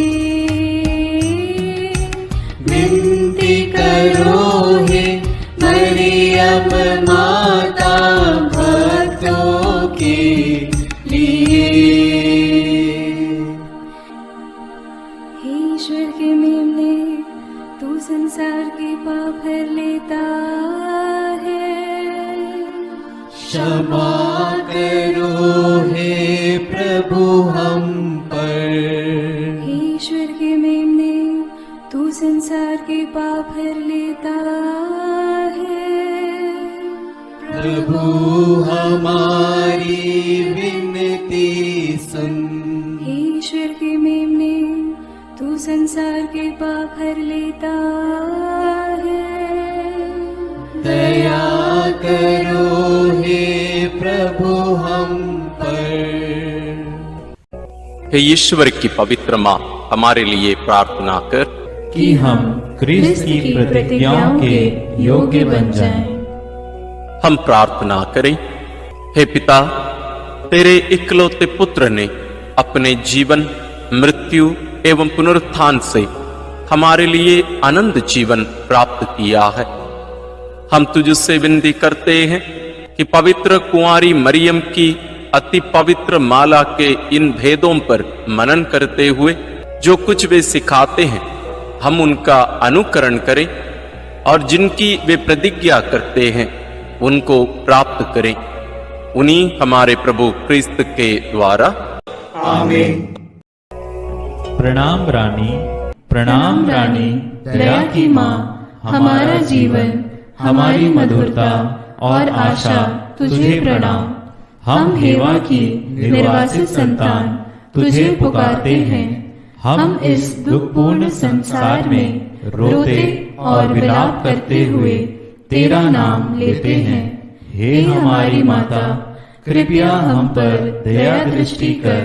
विनती सुन। हे ईश्वर के मेमने, तू संसार के पाप हर लेता है। दया करो हे प्रभु हम पर। हे ईश्वर की पवित्र माँ, हमारे लिए प्रार्थना कर कि हम क्रिस्त की प्रतिज्ञाओं के योग्य बन जाएं। हम प्रार्थना करें। हे पिता, तेरे इकलौते पुत्र ने अपने जीवन, मृत्यु एवं पुनरुत्थान से हमारे लिए अनंत जीवन प्राप्त किया है। हम तुझसे विनती करते हैं कि पवित्र कुंवारी मरियम की अति पवित्र माला के इन भेदों पर मनन करते हुए जो कुछ वे सिखाते हैं, हम उनका अनुकरण करें और जिनकी वे प्रतिज्ञा करते हैं उनको प्राप्त करें। उन्हीं हमारे प्रभु क्रिस्त के द्वारा। आमीन। प्रणाम रानी, प्रणाम रानी, दया की माँ, हमारा जीवन, हमारी मधुरता और आशा तुझे प्रणाम। हम हेवा की निर्वासित संतान तुझे पुकारते हैं। हम इस दुखपूर्ण संसार में रोते और विलाप करते हुए तेरा नाम लेते हैं। हे हमारी माता, कृपया हम पर दया दृष्टि कर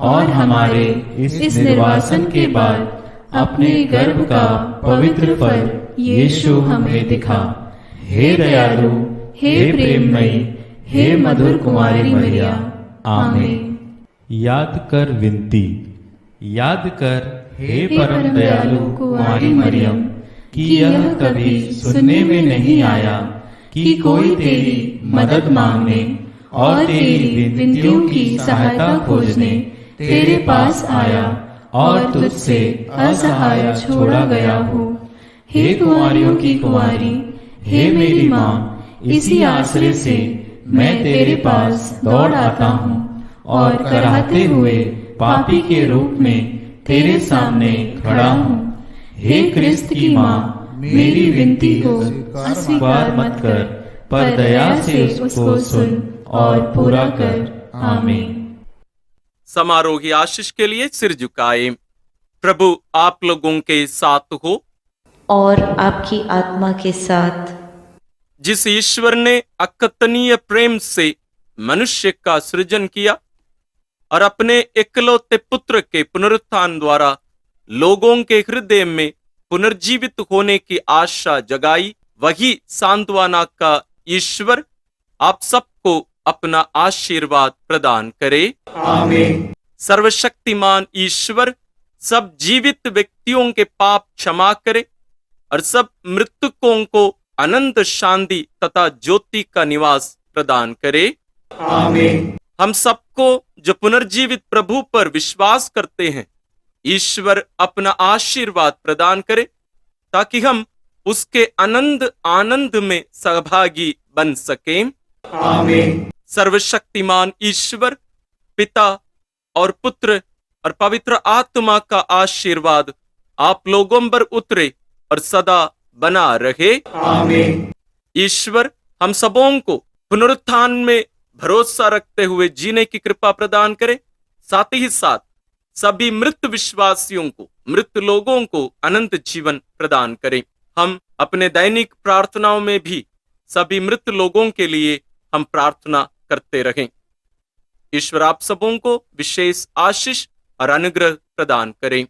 और हमारे इस निर्वासन के बाद अपने गर्भ का पवित्र फल यीशु हमें दिखा। हे दयालु, हे प्रेममयी, हे मधुर कुमारी मरिया। आमीन। याद कर विनती। याद कर हे परम दयालु कुमारी मरियम कि यह कभी सुनने में नहीं आया कि कोई तेरी मदद मांगने और तेरी विनतियों की सहायता खोजने तेरे पास आया और तुझसे असहाय छोड़ा गया हो। हे कुंवारियों की कुंवारी, हे मेरी माँ, इसी आश्रय से मैं तेरे पास दौड़ आता हूँ और कराहते हुए पापी के रूप में तेरे सामने खड़ा हूँ। हे क्रिस्त की माँ, मेरी विनती को अस्वीकार मत कर, पर दया से उसको सुन और पूरा कर। आमीन। समारोही आशीष के लिए सिर झुकाए। प्रभु आप लोगों के साथ हो और आपकी आत्मा के साथ। जिस ईश्वर ने अकथनीय प्रेम से मनुष्य का सृजन किया और अपने इकलौते पुत्र के पुनरुत्थान द्वारा लोगों के हृदय में पुनर्जीवित होने की आशा जगाई, वही सांत्वना का ईश्वर आप सबको अपना आशीर्वाद प्रदान करे। आमीन। सर्वशक्तिमान ईश्वर सब जीवित व्यक्तियों के पाप क्षमा करे और सब मृतकों को अनंत शांति तथा ज्योति का निवास प्रदान करे। आमीन। हम सबको जो पुनर्जीवित प्रभु पर विश्वास करते हैं, ईश्वर अपना आशीर्वाद प्रदान करे ताकि हम उसके अनंत आनंद में सहभागी बन सकें। आमीन। सर्वशक्तिमान ईश्वर पिता और पुत्र और पवित्र आत्मा का आशीर्वाद आप लोगों पर उतरे और सदा बना रहे। आमीन। ईश्वर हम सबों को पुनरुत्थान में भरोसा रखते हुए जीने की कृपा प्रदान करे, साथ ही साथ सभी मृत विश्वासियों को, मृत लोगों को अनंत जीवन प्रदान करें। हम अपने दैनिक प्रार्थनाओं में भी सभी मृत लोगों के लिए हम प्रार्थना करते रहें। ईश्वर आप सबों को विशेष आशीष और अनुग्रह प्रदान करें।